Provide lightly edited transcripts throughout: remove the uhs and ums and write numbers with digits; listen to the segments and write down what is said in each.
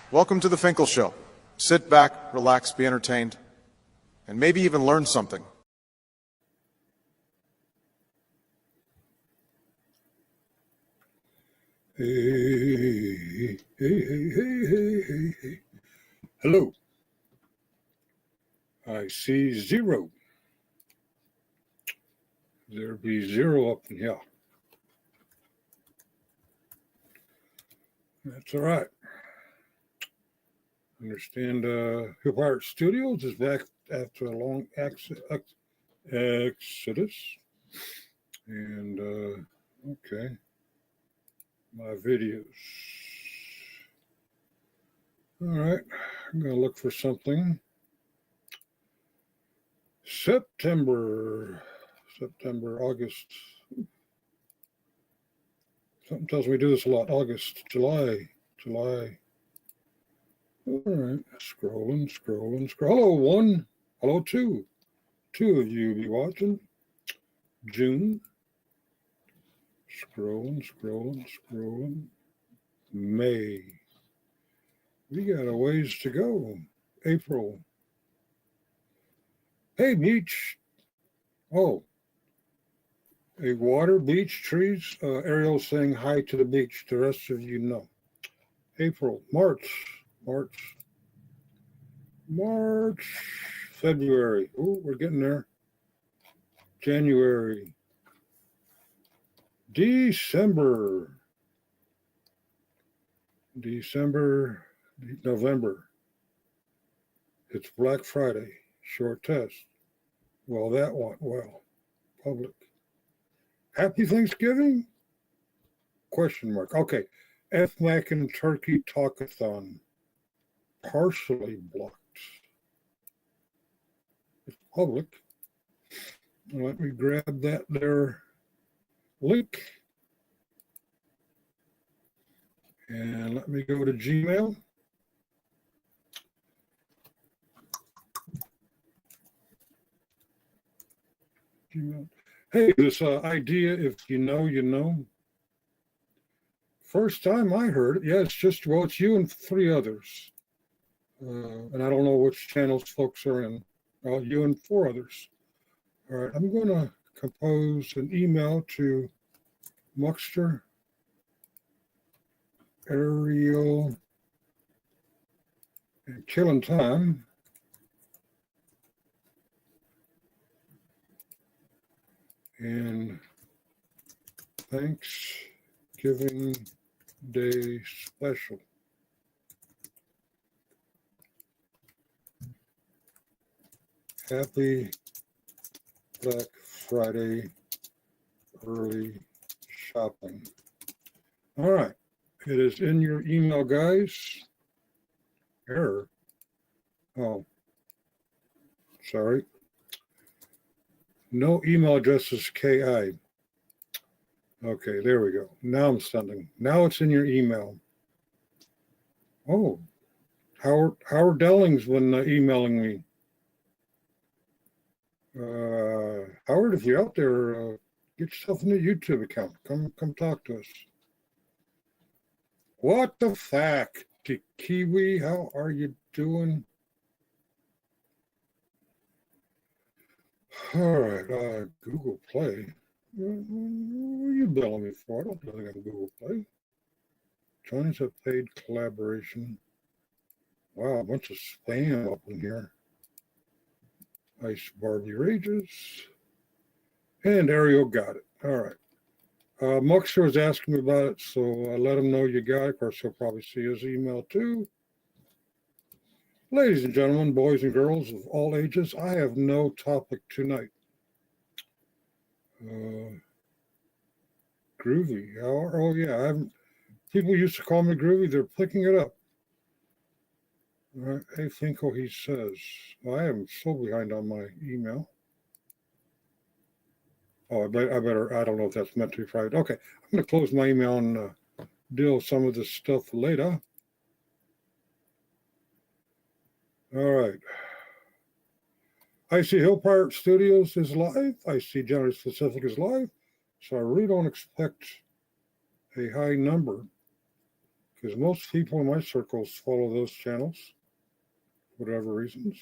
Welcome to the Finkel Show. Sit back, relax, be entertained, and maybe even learn something. Hey. Hello. I see 0. There be 0 up in here. That's all right. Understand Hip Art Studios is back after a long exodus. And, okay. My videos. All right. I'm going to look for something. September, August. Something tells me to do this a lot. August, July. All right, scrolling. Hello, 1. Hello, 2. 2 of you be watching. June. Scrolling. May. We got a ways to go. April. Hey, beach. Oh. A water, beach, trees. Ariel saying hi to the beach. The rest of you know. April. March, February. Oh, we're getting there. January. December, November. It's Black Friday. Short test. Well, that went well. Public. Happy Thanksgiving? Question mark. Okay. FMAC and Turkey Talkathon. Partially blocked. It's public. Let me grab that there link. And let me go to Gmail. Hey, this idea, if you know, you know. First time I heard it. Yeah, it's you and 3 others. And I don't know which channels folks are in. You and 4 others. All right, I'm going to compose an email to Muckster, Ariel, and Killing Time. And Thanksgiving Day special. Happy Black Friday early shopping. All right. It is in your email, guys. Error. Oh, sorry. No email addresses KI. Okay, there we go. Now I'm sending. Now it's in your email. Oh, Howard Delling's been emailing me. Howard, if you're out there, get yourself a new YouTube account. Come talk to us. What the fuck? Kiwi, how are you doing? All right, Google Play. What are you billing me for? I don't do anything on Google Play. Join us a paid collaboration. Wow, a bunch of spam up in here. Ice Barbie Rages. And Ariel got it. All right. Muckster was asking me about it, so I let him know you got it. Of course, he'll probably see his email too. Ladies and gentlemen, boys and girls of all ages, I have no topic tonight. Groovy. Oh, yeah. I haven't. People used to call me Groovy. They're picking it up. All right. Hey, Finkel, he says. I am so behind on my email. Oh, I better. I don't know if that's meant to be private. Okay. I'm going to close my email and deal with some of this stuff later. All right. I see Hill Pirate Studios is live. I see General Specific is live. So I really don't expect a high number. because most people in my circles follow those channels, for whatever reasons.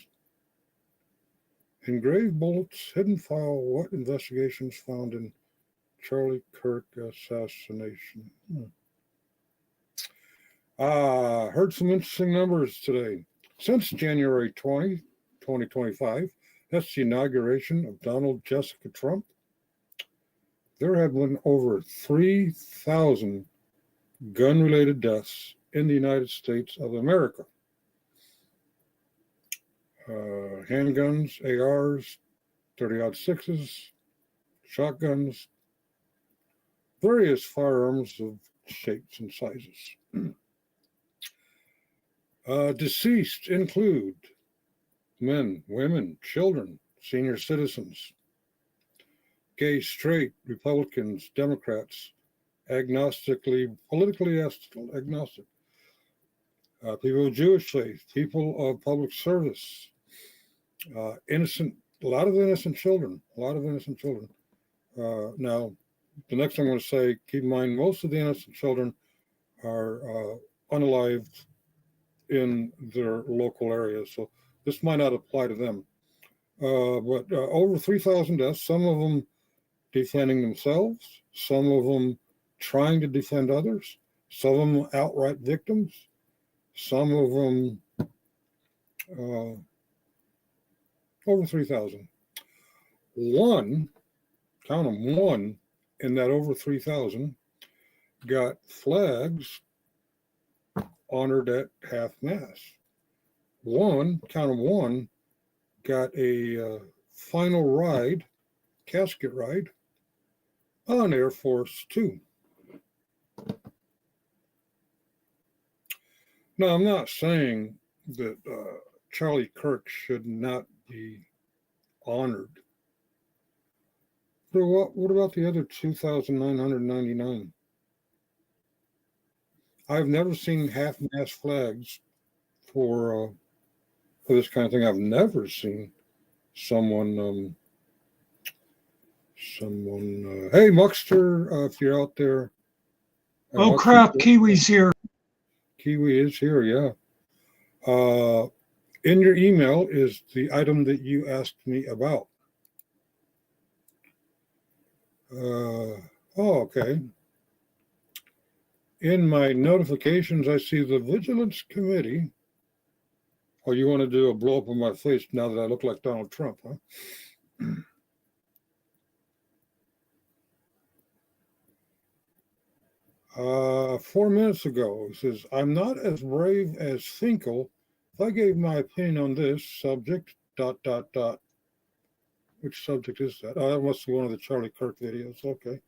Engraved bullets, hidden file, what investigations found in Charlie Kirk assassination? Heard some interesting numbers today. Since January 20, 2025, that's the inauguration of Donald Jessica Trump, there have been over 3,000 gun-related deaths in the United States of America. Handguns, ARs, 30-aught sixes, shotguns, various firearms of shapes and sizes. Deceased include men, women, children, senior citizens, gay, straight, Republicans, Democrats, politically agnostic, people of Jewish faith, people of public service, a lot of innocent children. Now, the next thing I'm going to say, keep in mind, most of the innocent children are unalived in their local areas, so this might not apply to them. But over 3,000 deaths, some of them defending themselves, some of them trying to defend others, some of them outright victims, some of them over 3,000. Count them, one in that over 3,000 got flags honored at half-mast. Count them, one got a final ride, casket ride, on Air Force Two. Now, I'm not saying that Charlie Kirk should not be honored. But what about the other 2,999? I've never seen half-mast flags for this kind of thing. I've never seen someone. Hey, Muckster, if you're out there. Oh, crap, Kiwi's here. Kiwi is here, yeah. In your email is the item that you asked me about. Okay. In my notifications, I see the Vigilance Committee. Oh, you want to do a blow up on my face now that I look like Donald Trump, huh? 4 minutes ago, it says, I'm not as brave as Finkel. If I gave my opinion on this subject, ... Which subject is that? Oh, that must be one of the Charlie Kirk videos. Okay.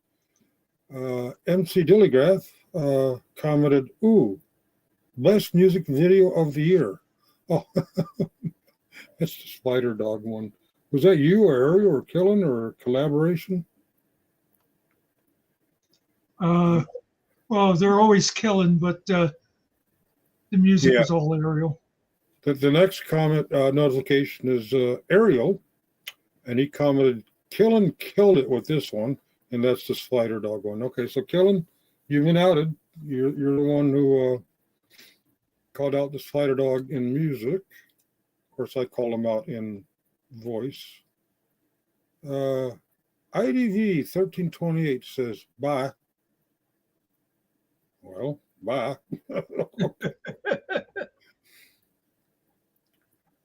MC Dillygrath commented, ooh, best music video of the year. Oh, that's the Spider Dog one. Was that you or Ariel or Killen or collaboration? Well, they're always killing, but the music was all Ariel. The next comment notification is Ariel, and he commented, Killen killed it with this one, and that's the Spider Dog one. Okay, so Killen, you've been outed. You're the one who called out the Spider Dog in music. Of course, I called him out in voice. IDV 1328 says, bye. Well, bye.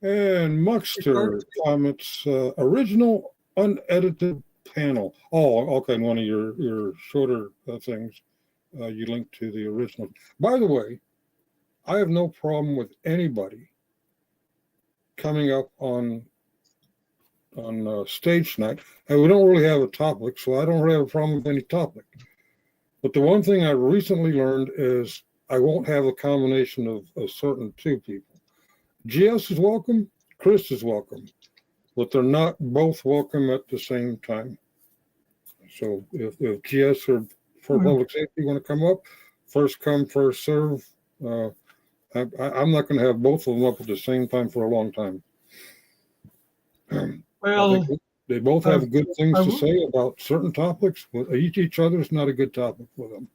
And Muckster comments, original unedited panel. Oh, okay, one of your shorter things. You linked to the original. By the way, I have no problem with anybody coming up on stage tonight. And we don't really have a topic, so I don't really have a problem with any topic. But the one thing I recently learned is I won't have a combination of a certain two people. GS is welcome, Chris is welcome, but they're not both welcome at the same time. So if GS or for public safety want to come up, first come, first serve. I'm not going to have both of them up at the same time for a long time. Well, they both have good things to say about certain topics, but each other is not a good topic for them.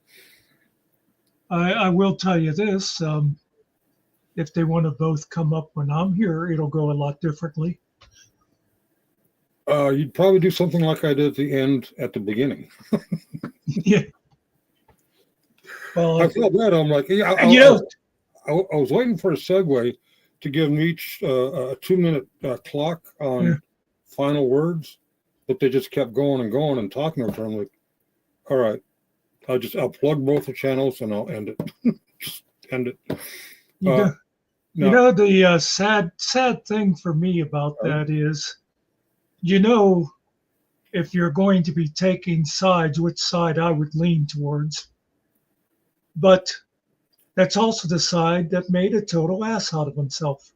I will tell you this. If they want to both come up when I'm here, it'll go a lot differently. You'd probably do something like I did at the end at the beginning. Yeah. Well, I felt bad. I'm like, yeah, and you know, I was waiting for a segue to give them each a 2-minute clock on yeah, final words, but they just kept going and going and talking over. I'm like, all right, I'll plug both the channels and I'll end it. Just end it. you know, you No, know the sad thing for me about that is, if you're going to be taking sides, which side I would lean towards. But that's also the side that made a total ass out of himself.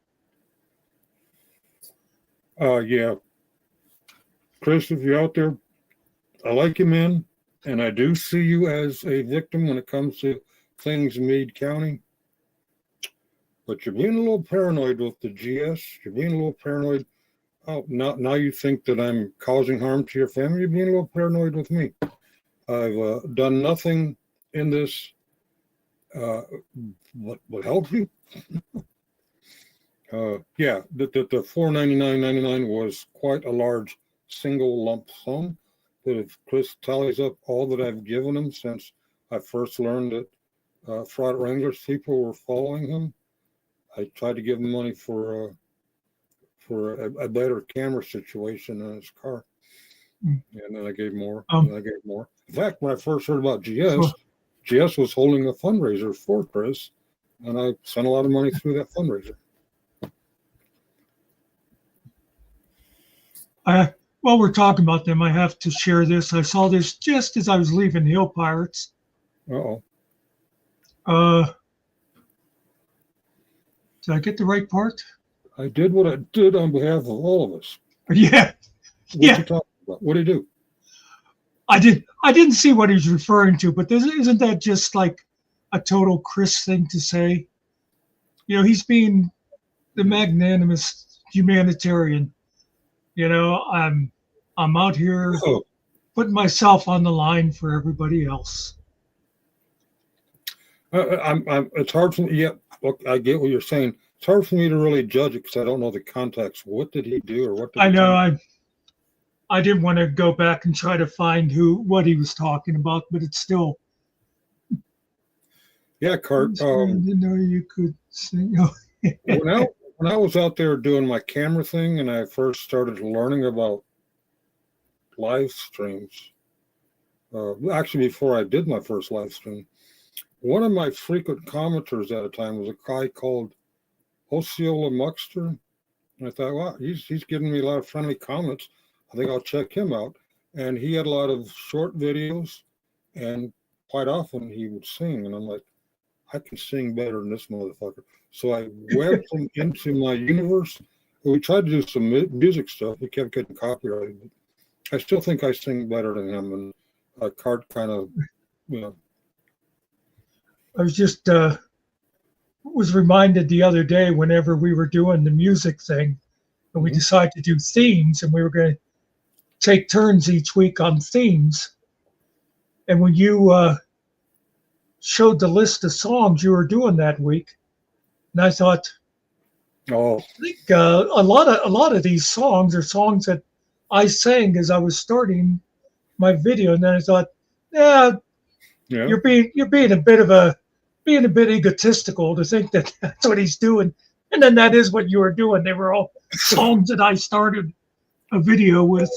yeah, Chris, if you're out there, I like you, man, and I do see you as a victim when it comes to things in Meade County. But you're being a little paranoid with the GS. You're being a little paranoid. Oh, now you think that I'm causing harm to your family. You're being a little paranoid with me. I've done nothing in this what would help you. Yeah, the $499.99 was quite a large single lump sum. But if Chris tallies up all that I've given him since I first learned that Fraud Wranglers people were following him, I tried to give him money for a better camera situation in his car. And then I gave more. And I gave more. In fact, when I first heard about GS was holding a fundraiser for Chris, and I sent a lot of money through that fundraiser. While we're talking about them, I have to share this. I saw this just as I was leaving Hill Pirates. Uh-oh. Did I get the right part? I did what I did on behalf of all of us. Yeah. What Yeah. you talking about? What did he do? I didn't see what he's referring to, but isn't that just like a total Chris thing to say? He's being the magnanimous humanitarian. I'm out here putting myself on the line for everybody else. It's hard for me. Yeah, look, I get what you're saying. It's hard for me to really judge it because I don't know the context. What did he do, or what? Did I know. I didn't want to go back and try to find what he was talking about, but it's still. Yeah, Cart. Didn't know you could sing. When I was out there doing my camera thing, and I first started learning about live streams, actually before I did my first live stream, one of my frequent commenters at a time was a guy called Osceola Muckster. And I thought, wow, he's giving me a lot of friendly comments. I think I'll check him out. And he had a lot of short videos, and quite often he would sing. And I'm like, I can sing better than this motherfucker. So I webbed him into my universe. We tried to do some music stuff. We kept getting copyrighted. But I still think I sing better than him. And Cart kind of, I was just was reminded the other day whenever we were doing the music thing, and we decided to do themes, and we were going to take turns each week on themes. And when you showed the list of songs you were doing that week, and I thought, I think a lot of these songs are songs that I sang as I was starting my video, and then I thought, you're being a bit egotistical to think that that's what he's doing, and then that is what you were doing. They were all songs that I started a video with.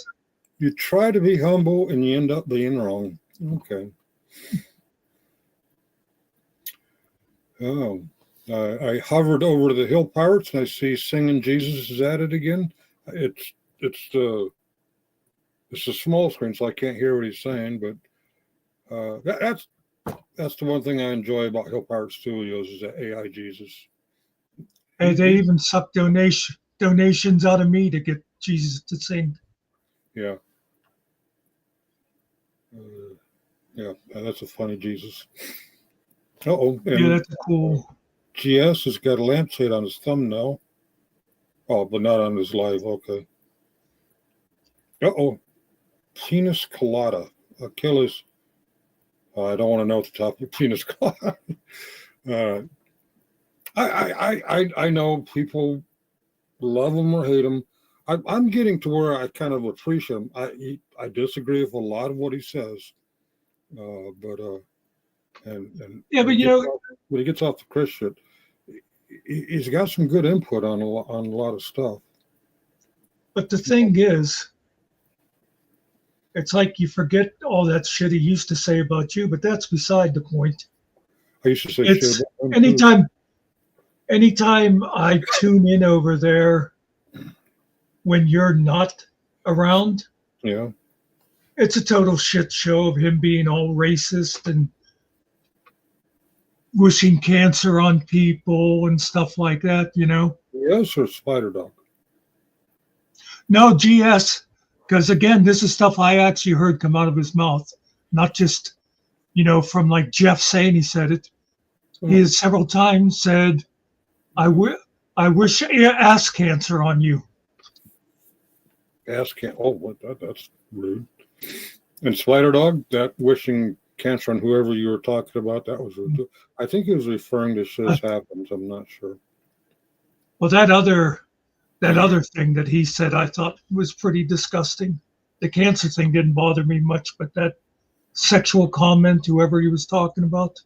You try to be humble and you end up being wrong. Okay. Oh, I hovered over the Hill Pirates and I see Singing Jesus is at it again. It's a small screen, so I can't hear what he's saying, but that's the one thing I enjoy about Hill Pirate Studios is that AI Jesus. And they even suck donations out of me to get Jesus to sing. Yeah. Yeah, that's a funny Jesus. Uh-oh. Yeah, that's cool. GS has got a lampshade on his thumbnail. Oh, but not on his live. Okay. Uh-oh. Penis colada. Achilles. I don't want to know what the top 15 is called. I know people love him or hate him. I'm getting to where I kind of appreciate him. I disagree with a lot of what he says, but Yeah, but when he gets off the Chris shit, he's got some good input on a lot of stuff. but the thing is, it's like you forget all that shit he used to say about you, but that's beside the point. I used to say It's shit about him too. anytime I tune in over there when you're not around, Yeah. it's a total shit show of him being all racist and wishing cancer on people and stuff like that, Yes, or Spider Dog. No, GS, because again, this is stuff I actually heard come out of his mouth, not just, from like Jeff saying he said it. He has several times said, I wish ass cancer on you. Ass can't. Oh, what? That's rude. And Spider Dog, that wishing cancer on whoever you were talking about, that was rude too. I think he was referring to shit happens. I'm not sure. Well, that other thing that he said, I thought was pretty disgusting. The cancer thing didn't bother me much, but that sexual comment, whoever he was talking about,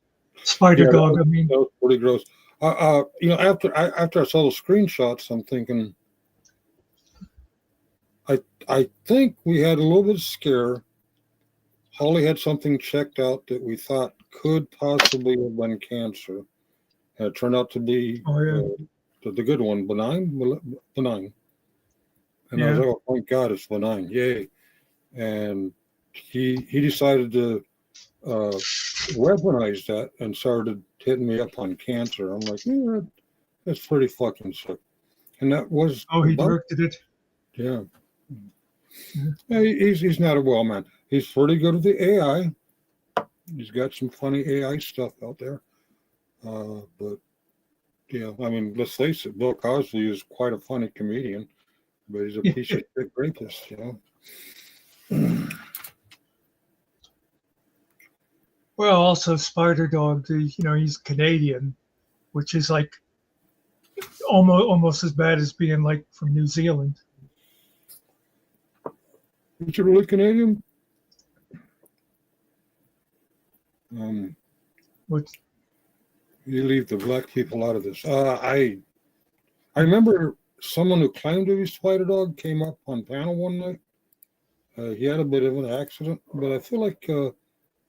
Spider Dog, that was pretty gross. After I saw the screenshots, I'm thinking, I think we had a little bit of scare. Holly had something checked out that we thought could possibly have been cancer. And it turned out to be the good one, benign. And I was like, oh, thank God it's benign. Yay. And he decided to weaponize that and started hitting me up on cancer. I'm like, yeah, that's pretty fucking sick. And that was he directed it. Yeah. He's not a well man. He's pretty good with the AI. He's got some funny AI stuff out there. But yeah, I mean, let's face it, Bill Cosby is quite a funny comedian, but he's a piece of shit rapist, Well, also Spider Dog, he's Canadian, which is like almost as bad as being like from New Zealand. Is you really Canadian? What? You leave the black people out of this. I remember someone who claimed to be Spider Dog came up on panel one night. He had a bit of an accident, but I feel like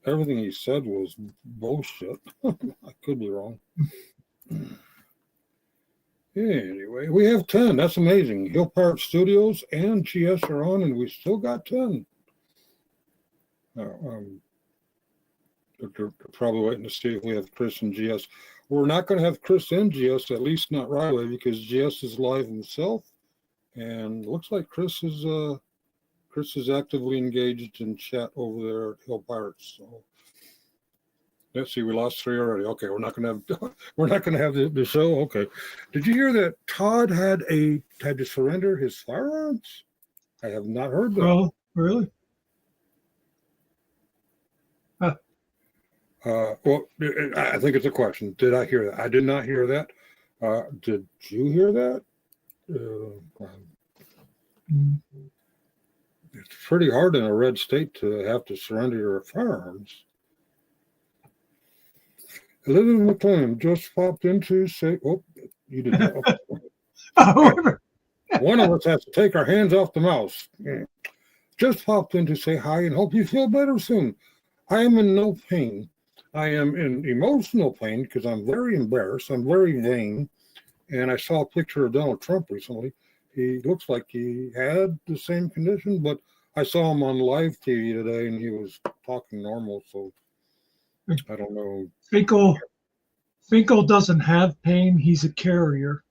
everything he said was bullshit. I could be wrong. Anyway, we have 10. That's amazing. Hill Park Studios and GS are on, and we still got 10. They're probably waiting to see if we have Chris and GS. We're not going to have Chris and GS, at least not right away, because GS is live himself, and looks like Chris is actively engaged in chat over there at Hill Pirates. So let's see, we lost 3 already. Okay, we're not going to have the show. Okay, did you hear that Todd had to surrender his firearms? I have not heard that. Oh, really? Well, I think it's a question. Did I hear that? I did not hear that. Did you hear that? It's pretty hard in a red state to have to surrender your firearms. Elizabeth McLean just popped in to say, oh, you did that. One of us has to take our hands off the mouse. Just popped in to say hi and hope you feel better soon. I am in no pain. I am in emotional pain because I'm very embarrassed. I'm very vain. And I saw a picture of Donald Trump recently. He looks like he had the same condition, but I saw him on live TV today and he was talking normal. So I don't know. Finkel doesn't have pain. He's a carrier.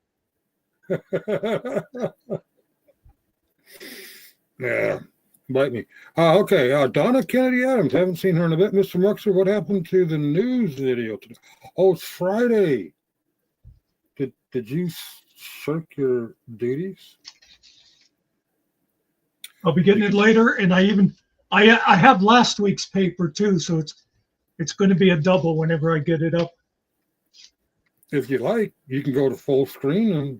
Yeah. Bite me. Okay. Donna Kennedy Adams. Haven't seen her in a bit. Mr. Muckster, what happened to the news video today? Oh, it's Friday. Did you shirk your duties? I'll be getting it later, and I have last week's paper too, so It's going to be a double whenever I get it up. If you like, you can go to full screen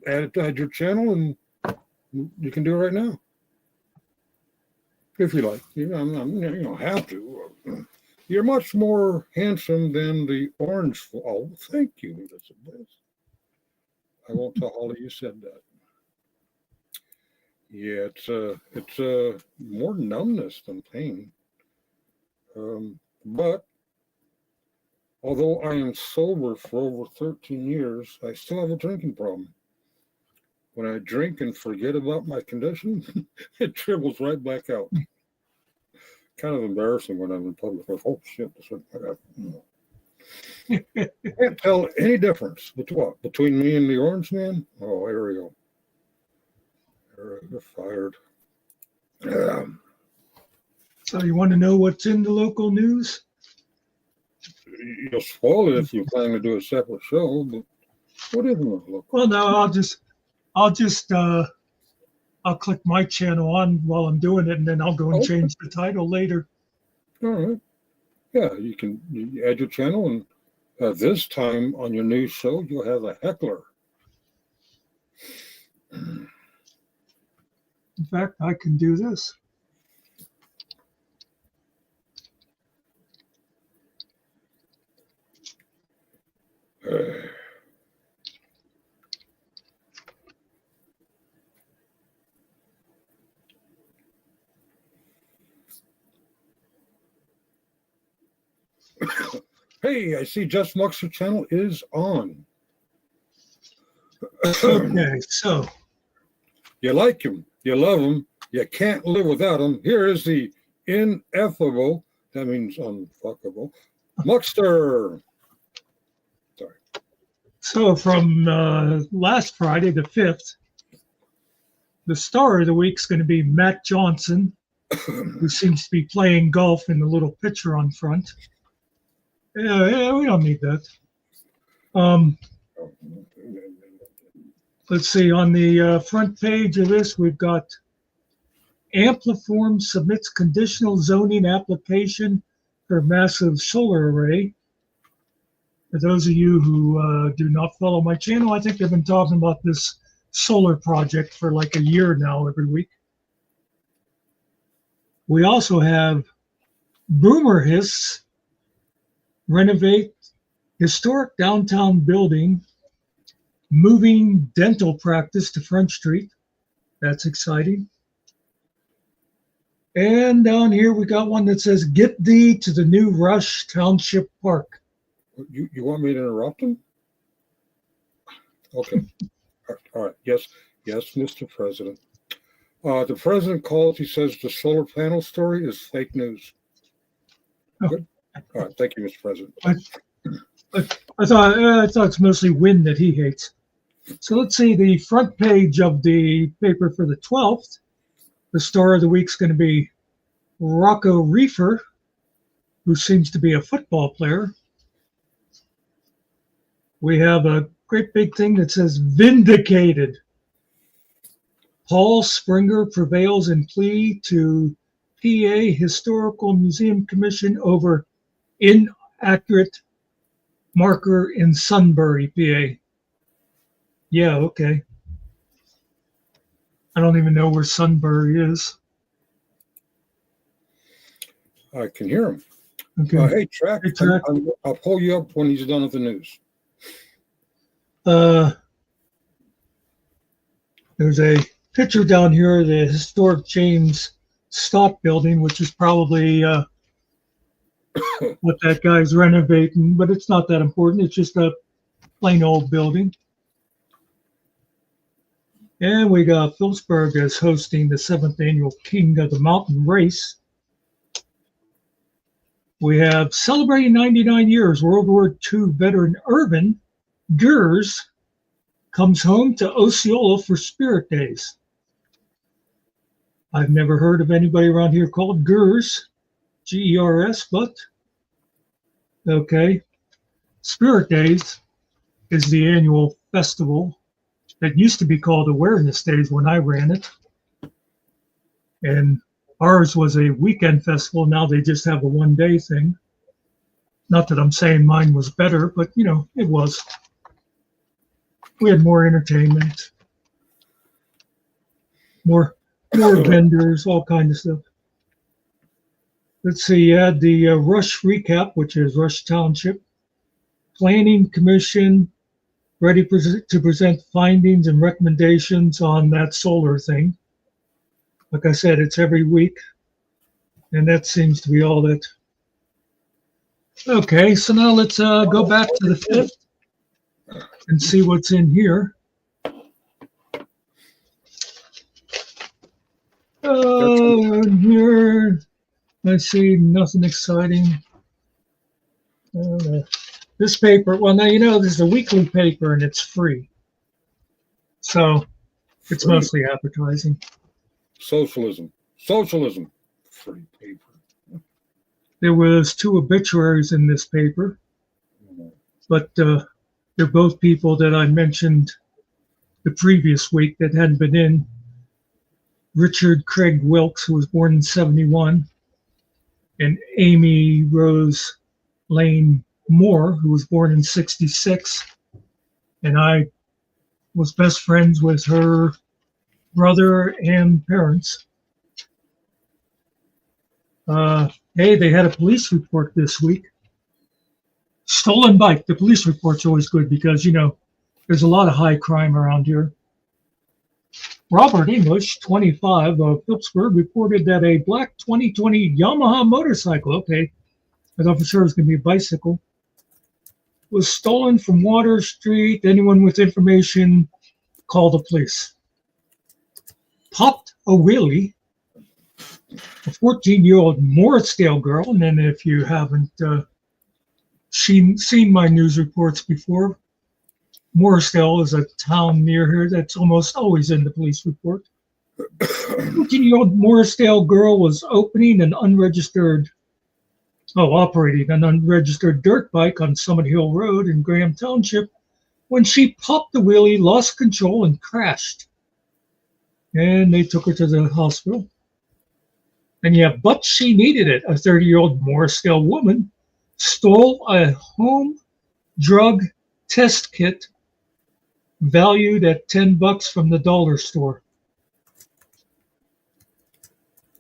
and add your channel, and you can do it right now. If you like, you don't have to. You're much more handsome than the orange. Oh, thank you, Elizabeth. I won't tell Holly you said that. Yeah, it's more numbness than pain. But although I am sober for over 13 years, I still have a drinking problem. When I drink and forget about my condition, it dribbles right back out. Kind of embarrassing when I'm in public. Oh shit! I can't tell any difference between me and the orange man. Oh, here we go. You're fired. So you want to know what's in the local news? You'll spoil it if you plan to do a separate show. But what is in the local? Well, no, I'll click my channel on while I'm doing it, and then I'll go and change the title later. All right. Yeah, you add your channel, and this time on your new show, you'll have a heckler. In fact, I can do this. Hey, I see Just Muckster channel is on. Okay, so You like him, you love him, you can't live without him. Here is the ineffable, that means unfuckable, Muckster. Sorry. So from last Friday, the 5th, the star of the week is going to be Matt Johnson, who seems to be playing golf in the little picture on front. Yeah, we don't need that. Let's see, on the front page of this, we've got Ampliform submits conditional zoning application for massive solar array. For those of you who do not follow my channel, I think I've been talking about this solar project for like a year now, every week. We also have Boomer Hiss renovate historic downtown building, moving dental practice to Front Street. That's exciting. And down here we got one that says, get thee to the new Rush Township Park. You want me to interrupt him? Okay. All right. Yes, Mr. President. The president calls, he says the solar panel story is fake news. Oh. Good. All right. Thank you, Mr. President. I thought it's mostly wind that he hates. So let's see, the front page of the paper for the 12th, the star of the week is going to be Rocco Reefer, who seems to be a football player. We have a great big thing that says vindicated. Paul Springer prevails in plea to PA Historical Museum Commission over inaccurate marker in Sunbury, PA. Yeah, okay. I don't even know where Sunbury is. I can hear him. Okay. Hey, Track, Hey, Track. I'll pull you up when he's done with the news. There's a picture down here of the historic James Stott building, which is probably what that guy's renovating, but it's not that important. It's just a plain old building. And we got Phillipsburg as hosting the 7th annual King of the Mountain race. We have celebrating 99 years, World War II veteran Irvin Gers comes home to Osceola for Spirit Days. I've never heard of anybody around here called Gers, G-E-R-S, but okay. Spirit Days is the annual festival that used to be called Awareness Days when I ran it. And ours was a weekend festival. Now they just have a one-day thing. Not that I'm saying mine was better, but you know, it was. We had more entertainment, more vendors, all kinds of stuff. Let's see, you had the Rush recap, which is Rush Township, Planning Commission, ready to present findings and recommendations on that solar thing. Like I said, it's every week, and that seems to be all that. Okay, so now let's go back to the 5th and see what's in here. Here, I see nothing exciting. This paper, well, now you know this is a weekly paper and it's free. So it's Free. mostly advertising. Socialism. Free paper. There was 2 obituaries in this paper, but they're both people that I mentioned the previous week that hadn't been in. Richard Craig Wilkes, who was born in 1971, and Amy Rose Lane Moore, who was born in 1966. And I was best friends with her brother and parents. Hey, they had a police report this week. Stolen bike. The police report's always good because, you know, there's a lot of high crime around here. Robert English, 25, of Phillipsburg, reported that a black 2020 Yamaha motorcycle, okay, I thought for sure it was going to be a bicycle, was stolen from Water Street. Anyone with information, call the police. Popped a wheelie, a 14-year-old Morrisdale girl, and then if you haven't seen my news reports before, Morrisdale is a town near here that's almost always in the police report. 14-year-old Morrisdale girl was operating an unregistered dirt bike on Summit Hill Road in Graham Township when she popped the wheelie, lost control, and crashed. And they took her to the hospital. And yeah, but she needed it. A 30-year-old Morrisdale woman stole a home drug test kit valued at $10 from the dollar store.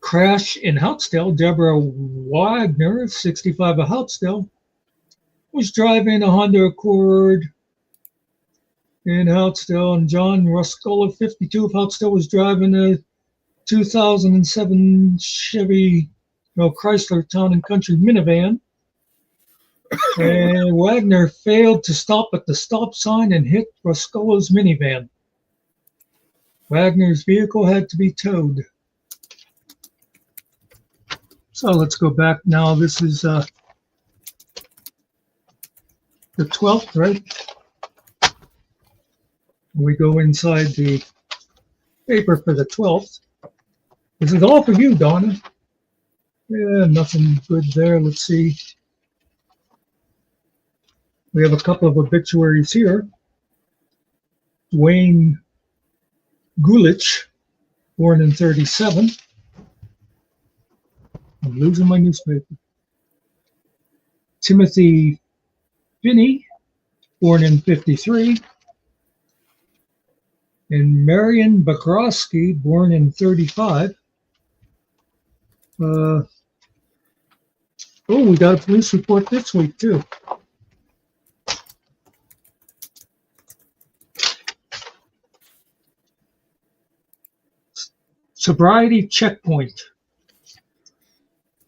Crash in Houtsdale. Deborah Wagner, 65 of Houtsdale, was driving a Honda Accord in Houtsdale, and John Ruscola, 52 of Houtsdale, was driving a 2007 Chevy Chrysler Town and Country minivan. And Wagner failed to stop at the stop sign and hit Ruscola's minivan. Wagner's vehicle had to be towed. So let's go back now. This is the 12th, right? We go inside the paper for the 12th. This is all for you, Donna. Yeah, nothing good there. Let's see. We have a couple of obituaries here. Wayne Gulich, born in 1937. I'm losing my newspaper. Timothy Finney, born in 1953. And Marion Bakrowski, born in 1935. We got a police report this week, too. Sobriety checkpoint.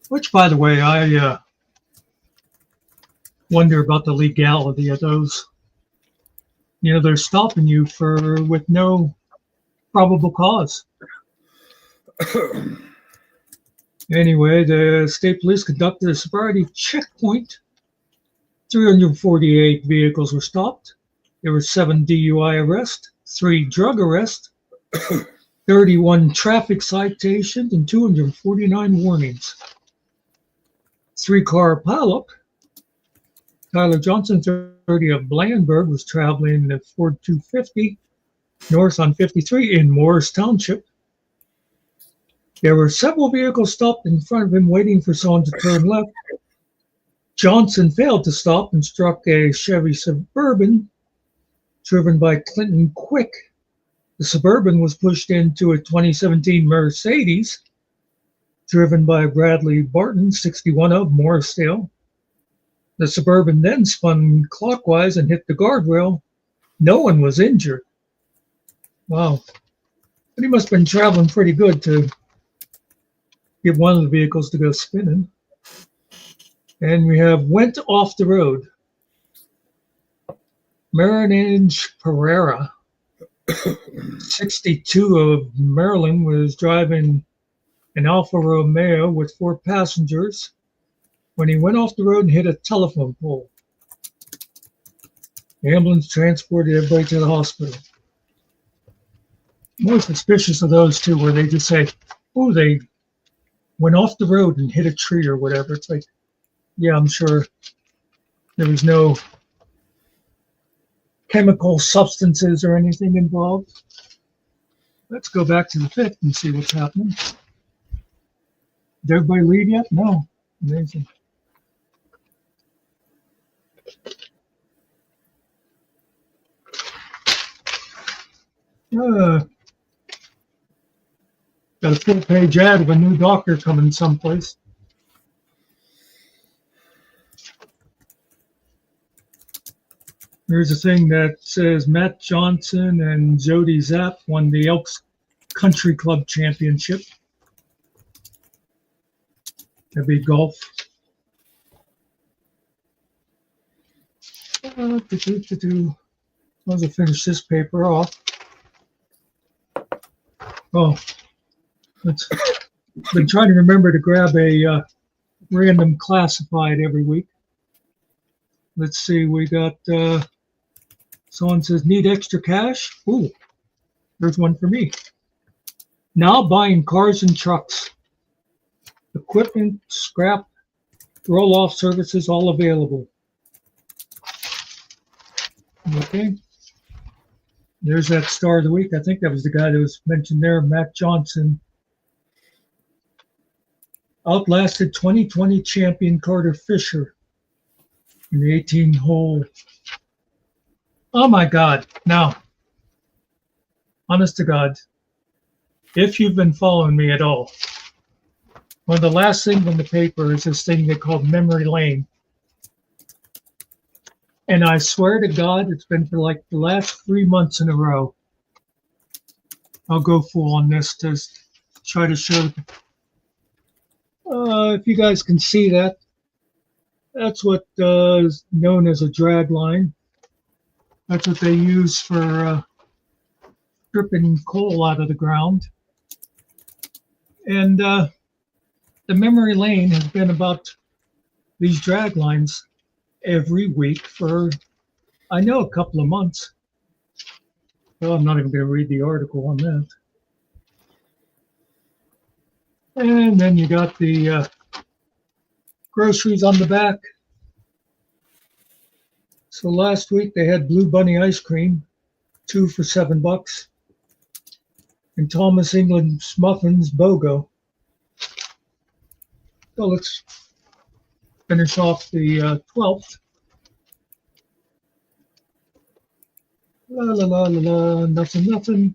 Which, by the way, I wonder about the legality of those. You know, they're stopping you with no probable cause. Anyway, the state police conducted a sobriety checkpoint. 348 vehicles were stopped. There were 7 DUI arrests, 3 drug arrests, 31 traffic citations, and 249 warnings. 3-car pileup. Tyler Johnson, 30 of Blandberg, was traveling the Ford 250 north on 53 in Morris Township. There were several vehicles stopped in front of him waiting for someone to turn left. Johnson failed to stop and struck a Chevy Suburban driven by Clinton Quick. The Suburban was pushed into a 2017 Mercedes driven by Bradley Barton, 61, of Morrisdale. The Suburban then spun clockwise and hit the guardrail. No one was injured. Wow. But he must have been traveling pretty good to get one of the vehicles to go spinning. And we have went off the road. Marinage Pereira, 62, of Maryland, was driving an Alfa Romeo with 4 passengers when he went off the road and hit a telephone pole. The ambulance transported everybody to the hospital. I'm more suspicious of those two where they just say, oh, they went off the road and hit a tree or whatever. It's like, yeah, I'm sure there was no chemical substances or anything involved. Let's go back to the 5th and see what's happening. Did everybody leave yet? No. Amazing. Got a full-page ad of a new doctor coming someplace. There's a thing that says Matt Johnson and Jody Zapp won the Elks Country Club Championship. That'd be golf. Once I finish this paper off. Oh, been trying to remember to grab a random classified every week. Let's see, we got someone says need extra cash. Ooh, there's one for me. Now buying cars and trucks. Equipment, scrap, roll-off services, all available. Okay. There's that star of the week. I think that was the guy that was mentioned there, Matt Johnson. Outlasted 2020 champion Carter Fisher in the 18-hole. Oh my God. Now, honest to God, if you've been following me at all, one of the last things on the paper is this thing they call memory lane. And I swear to God, it's been for like the last 3 months in a row. I'll go full on this to try to show. If you guys can see that, that's what is known as a drag line. That's what they use for stripping coal out of the ground. And the memory lane has been about these drag lines every week for, I know, a couple of months. Well, I'm not even going to read the article on that. And then you got the groceries on the back. So last week they had Blue Bunny ice cream, 2 for $7, and Thomas England's muffins, BOGO. So let's finish off the 12th. La la la la la, nothing.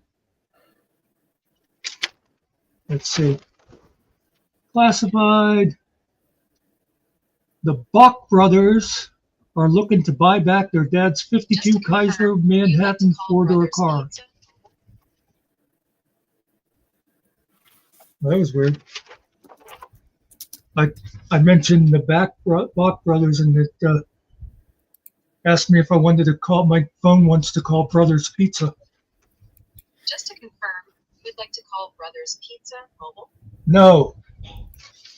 Let's see. Classified. The Bach brothers are looking to buy back their dad's 52 Kaiser Manhattan 4-door car. That was weird. I mentioned the Bach brothers, and it asked me if I wanted to call. My phone wants to call Brothers Pizza. Just to confirm, you'd like to call Brothers Pizza mobile? No.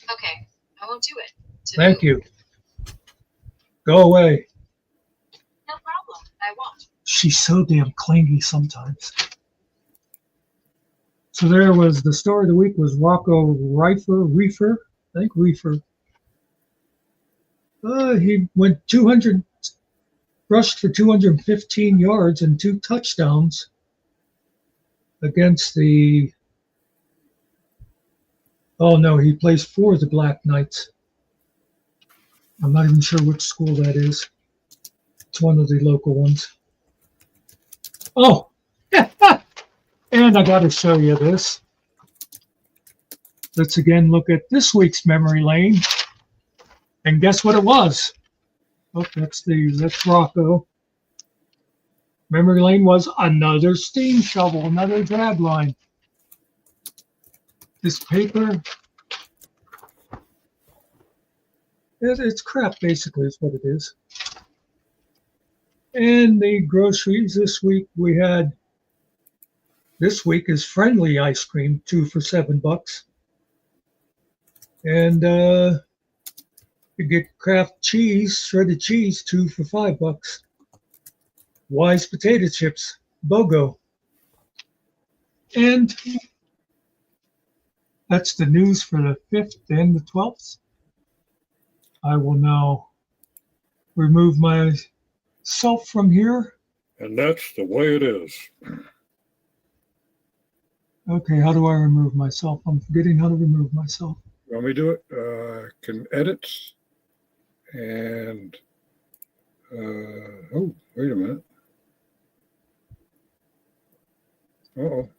Okay, I won't do it. Thank you. Go away. No problem, I won't. She's so damn clingy sometimes. So there was the story of the week was Rocco Reefer. I think Reefer. He went rushed for 215 yards and 2 touchdowns against the. Oh no, he plays for the Black Knights. I'm not even sure which school that is. It's one of the local ones. Oh, and I got to show you this. Let's again look at this week's memory lane. And guess what it was? Oh, that's Rocco. Memory lane was another steam shovel, another drag line. This paper, it's crap basically is what it is. And the groceries this week this week is friendly ice cream, 2 for $7. And you get Kraft cheese, shredded cheese, 2 for $5. Wise potato chips, BOGO. And that's the news for the 5th and the 12th. I will now remove myself from here. And that's the way it is. Okay, how do I remove myself? I'm forgetting how to remove myself. You want me to do it? Can edit and oh, wait a minute. Uh-oh.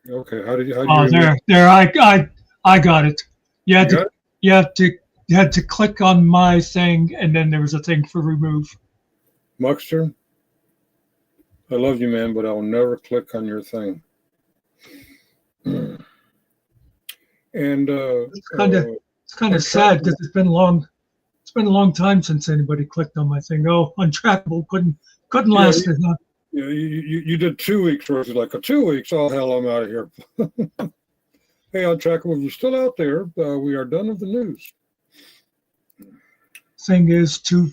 Okay, how did you there, I got it. You had to click on my thing, and then there was a thing for remove. Muckster, I love you, man, but I'll never click on your thing. And It's kind of sad because it's been a long time since anybody clicked on my thing. Oh, untrackable couldn't last it. Huh? Yeah, you did 2 weeks worth. Like 2 weeks. Oh hell, I'm out of here. Hey, untrackable, if you're still out there, we are done with the news. Thing is, 2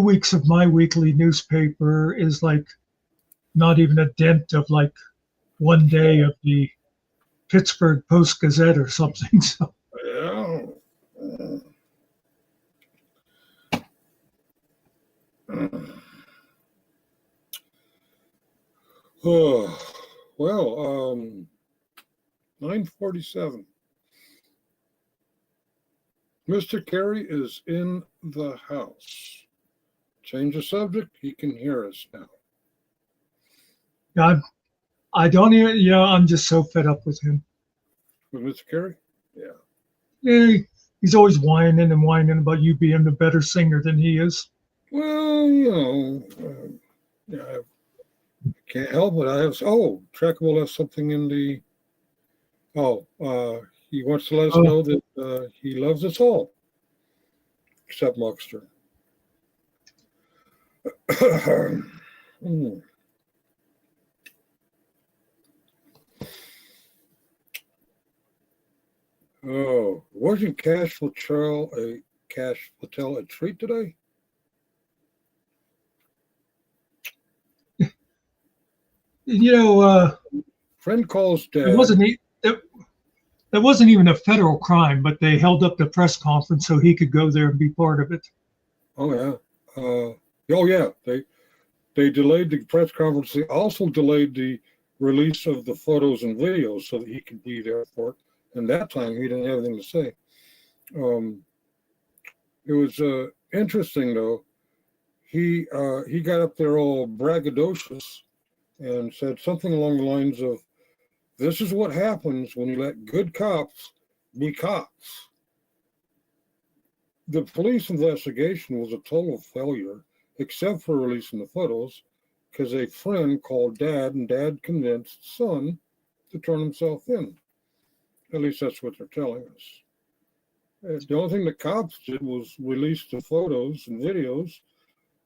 weeks of my weekly newspaper is like not even a dent of like one day of the Pittsburgh Post-Gazette or something. So. Yeah. Oh, well, 9:47. Mr. Carey is in the house. Change the subject. He can hear us now. Yeah, I don't even, I'm just so fed up with him. With Mr. Carey? Yeah. Yeah, he's always whining and whining about you being a better singer than he is. Well, yeah, I can't help it. Trackable has something in the. He wants to let us know that he loves us all, except Muckster. Oh, wasn't Cash Patel a treat today? Friend calls dad. That wasn't even a federal crime, but they held up the press conference so he could go there and be part of it. Oh yeah. They delayed the press conference. They also delayed the release of the photos and videos so that he could be there for it. And that time he didn't have anything to say. It was interesting though. He got up there all braggadocious and said something along the lines of, "This is what happens when you let good cops be cops." The police investigation was a total failure, except for releasing the photos, because a friend called dad, and dad convinced son to turn himself in. At least that's what they're telling us. The only thing the cops did was release the photos and videos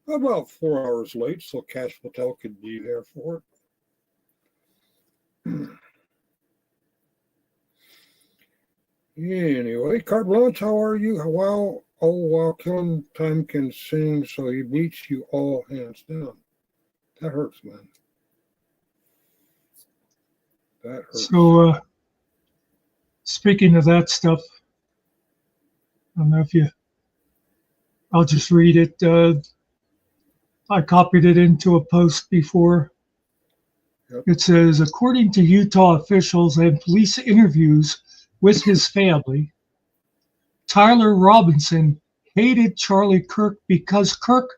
about 4 hours late so Cash Patel could be there for it. Anyway, Carte Blanche, how are you? While killing time can sing, so he beats you all hands down. That hurts, man. That hurts. So, speaking of that stuff, I don't know if I'll just read it. I copied it into a post before. Yep. It says, according to Utah officials and police interviews with his family, Tyler Robinson hated Charlie Kirk because Kirk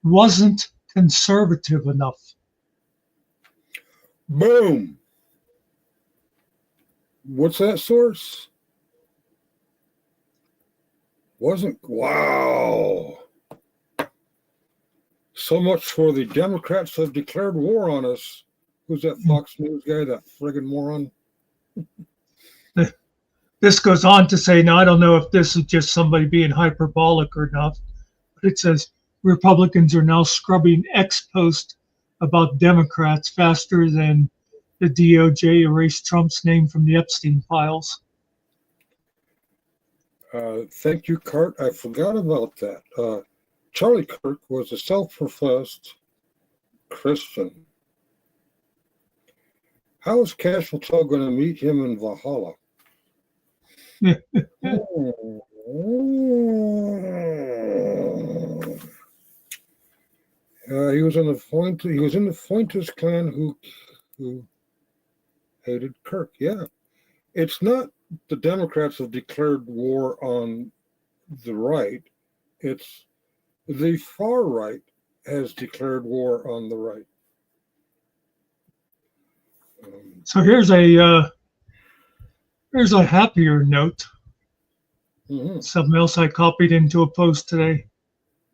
wasn't conservative enough. Boom. What's that source? Wow. So much for the Democrats have declared war on us. Who's that Fox News guy, that friggin' moron? This goes on to say, now I don't know if this is just somebody being hyperbolic or not, but it says Republicans are now scrubbing ex post about Democrats faster than the DOJ erased Trump's name from the Epstein files. Thank you, Cart. I forgot about that. Charlie Kirk was a self-professed Christian. How is Cash Patel going to meet him in Valhalla? He was in the Fuentes clan who hated Kirk. Yeah, it's not the Democrats have declared war on the right. It's the far right has declared war on the right. So here's a happier note. Mm-hmm. Something else I copied into a post today.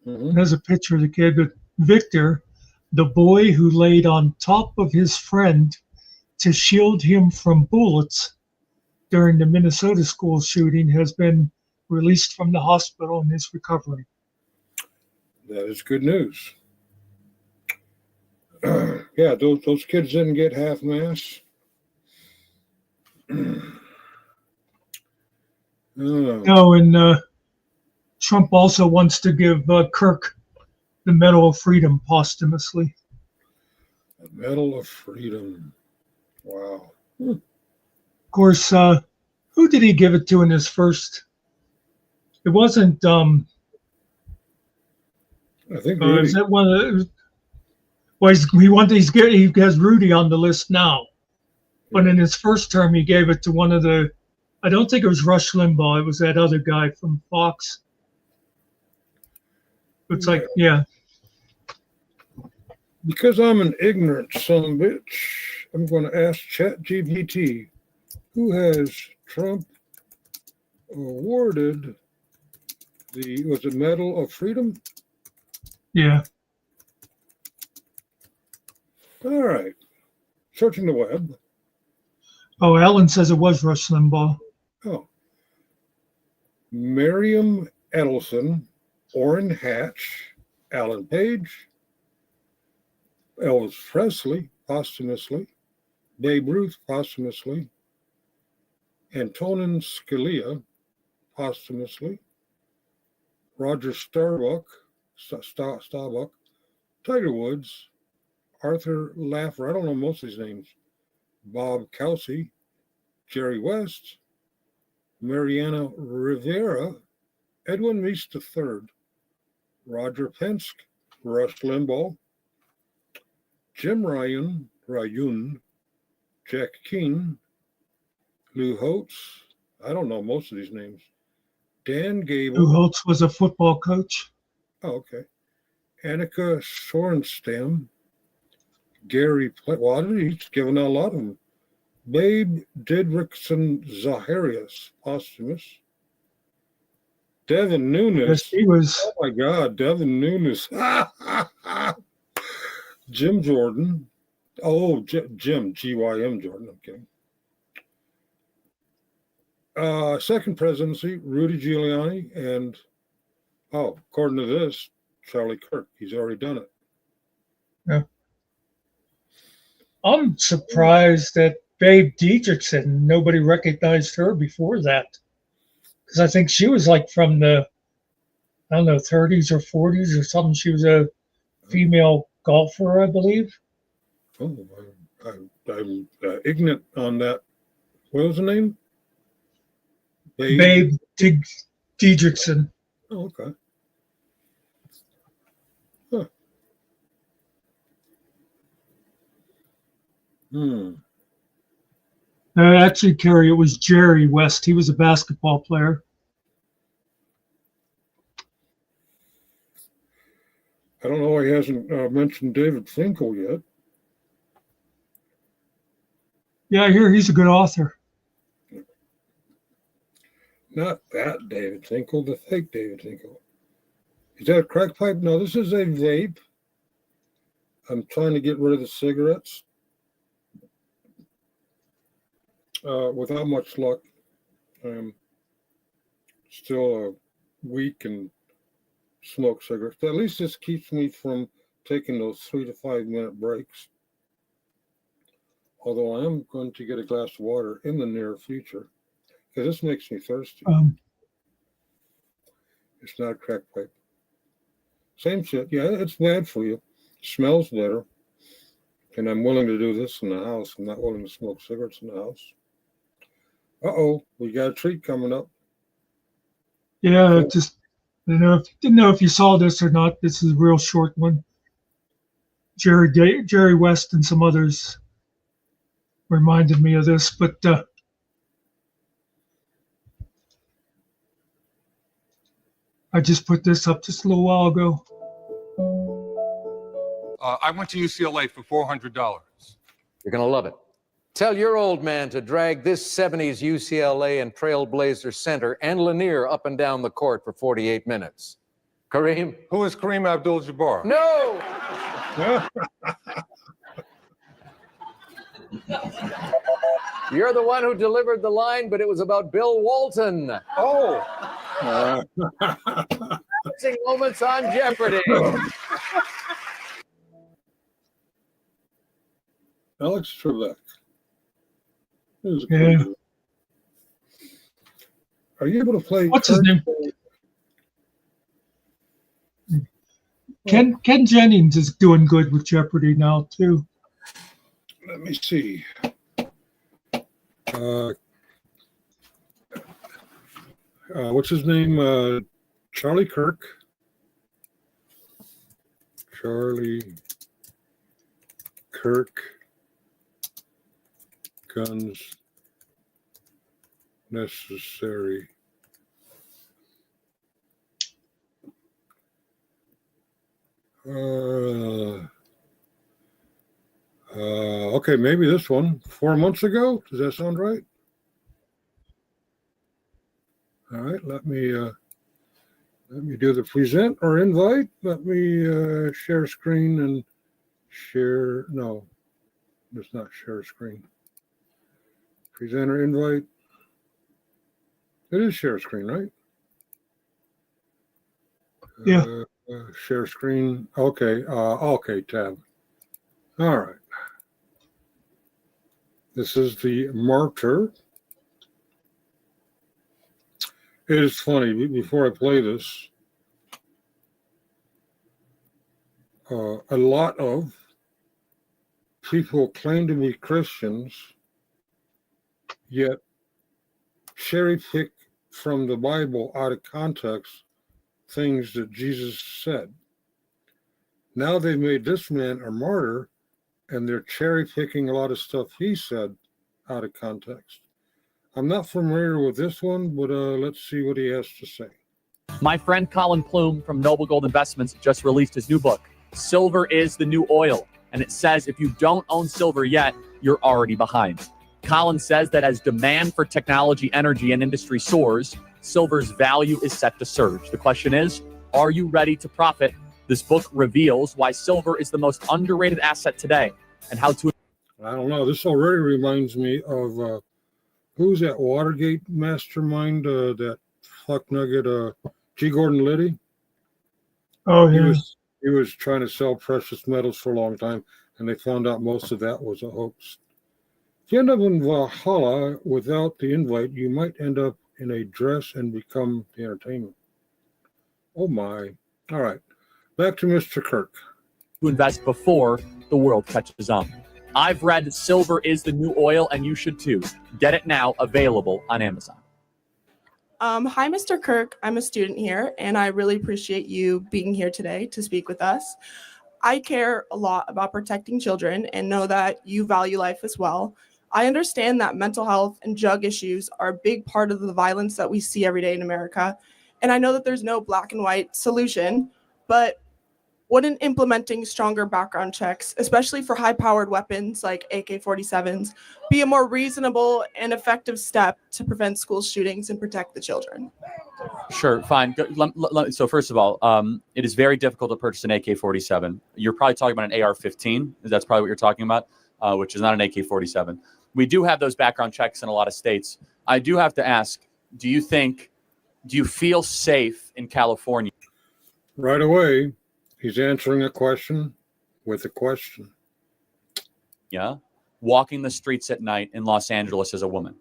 Mm-hmm. There's a picture of the kid, but Victor, the boy who laid on top of his friend to shield him from bullets during the Minnesota school shooting, has been released from the hospital and is recovering. That is good news. Yeah, those kids didn't get half mass. No, and Trump also wants to give Kirk the Medal of Freedom posthumously. The Medal of Freedom. Wow. Of course, who did he give it to in his first? It wasn't. I think Rudy. Is that one of the? Well, he has Rudy on the list now, but in his first term, he gave it to one of the. I don't think it was Rush Limbaugh. It was that other guy from Fox. It's like, yeah. Because I'm an ignorant son of a bitch, I'm going to ask ChatGPT, who has Trump awarded was it Medal of Freedom? Yeah. All right. Searching the web. Oh, Alan says it was Rush Limbaugh. Oh. Miriam Edelson, Orrin Hatch, Alan Page, Elvis Presley posthumously, Babe Ruth posthumously, Antonin Scalia posthumously, Roger Starbuck, Tiger Woods, Arthur Laffer, I don't know most of these names, Bob Kelsey, Jerry West, Mariana Rivera, Edwin Meese III, Roger Penske, Rush Limbaugh, Jim Ryun, Jack Keane, Lou Holtz, I don't know most of these names, Dan Gable. Lou Holtz was a football coach. Oh, okay. Annika Sorenstam, Gary, well, he's given out a lot of them. Babe Didrikson Zaharias, posthumous. Devin Nunes. Yes, he was. Oh my God, Devin Nunes. Jim Jordan. Oh, Jim, G-Y-M Jordan. Okay. Second presidency, Rudy Giuliani, and, according to this, Charlie Kirk. He's already done it. Yeah. I'm surprised that Babe Didrikson, nobody recognized her before that. Because I think she was like from the, I don't know, 30s or 40s or something. She was a female golfer, I believe. Oh, I'm ignorant on that. What was the name? Babe Didrikson. Oh, okay. Huh. Actually, Kerry, it was Jerry West. He was a basketball player. I don't know why he hasn't mentioned David Finkel yet. Yeah, I hear he's a good author. Not that David Finkel, the fake David Finkel. Is that a crack pipe? No, this is a vape. I'm trying to get rid of the cigarettes. Without much luck. I'm still weak and smoke cigarettes. But at least this keeps me from taking those 3 to 5 minute breaks. Although I am going to get a glass of water in the near future because this makes me thirsty. It's not a crack pipe. Same shit. Yeah, it's bad for you. Smells better. And I'm willing to do this in the house. I'm not willing to smoke cigarettes in the house. Uh-oh, we got a treat coming up. Yeah, just didn't know if you saw this or not. This is a real short one. Jerry West and some others reminded me of this, but I just put this up just a little while ago. I went to UCLA for $400. You're going to love it. Tell your old man to drag this 70s UCLA and Trailblazer center and Lanier up and down the court for 48 minutes. Kareem? Who is Kareem Abdul-Jabbar? No! You're the one who delivered the line, but it was about Bill Walton. Oh, Missing moments on Jeopardy. Alex Trebek. Yeah. Are you able to play? What's his name? Ken Jennings is doing good with Jeopardy now too. Let me see. What's his name? Charlie Kirk. Charlie Kirk. Guns necessary. Okay, maybe this one. 4 months ago. Does that sound right? All right, let me do the present or invite. Let me share screen and share. No, it's not share screen. Present or invite. It is share screen, right? Yeah. Share screen. Okay. Okay, tab. All right. This is the martyr. It is funny. Before I play this, a lot of people claim to be Christians, yet cherry pick from the Bible out of context things that Jesus said. Now they've made this man a martyr, and they're cherry picking a lot of stuff he said out of context. I'm not familiar with this one, but let's see what he has to say. My friend Colin Plume from Noble Gold Investments just released his new book, Silver is the New Oil. And it says if you don't own silver yet, you're already behind. Colin says that as demand for technology, energy, and industry soars, silver's value is set to surge. The question is, are you ready to profit? This book reveals why silver is the most underrated asset today and how to... I don't know. This already reminds me of who's that Watergate mastermind, that fuck nugget, G. Gordon Liddy? Oh, yeah. He was trying to sell precious metals for a long time, and they found out most of that was a hoax. If you end up in Valhalla without the invite, you might end up in a dress and become the entertainment. Oh, my. All right. Back to Mr. Kirk. To invest before the world catches on. I've read Silver is the New Oil, and you should too. Get it now, available on Amazon. Hi, Mr. Kirk. I'm a student here, and I really appreciate you being here today to speak with us. I care a lot about protecting children and know that you value life as well. I understand that mental health and drug issues are a big part of the violence that we see every day in America, and I know that there's no black and white solution, but Wouldn't implementing stronger background checks, especially for high-powered weapons like AK-47s, be a more reasonable and effective step to prevent school shootings and protect the children? Sure, fine. So first of all, it is very difficult to purchase an AK-47. You're probably talking about an AR-15. That's probably what you're talking about, which is not an AK-47. We do have those background checks in a lot of states. I do have to ask, do you feel safe in California? Right away, he's answering a question with a question. Yeah. Walking the streets at night in Los Angeles as a woman.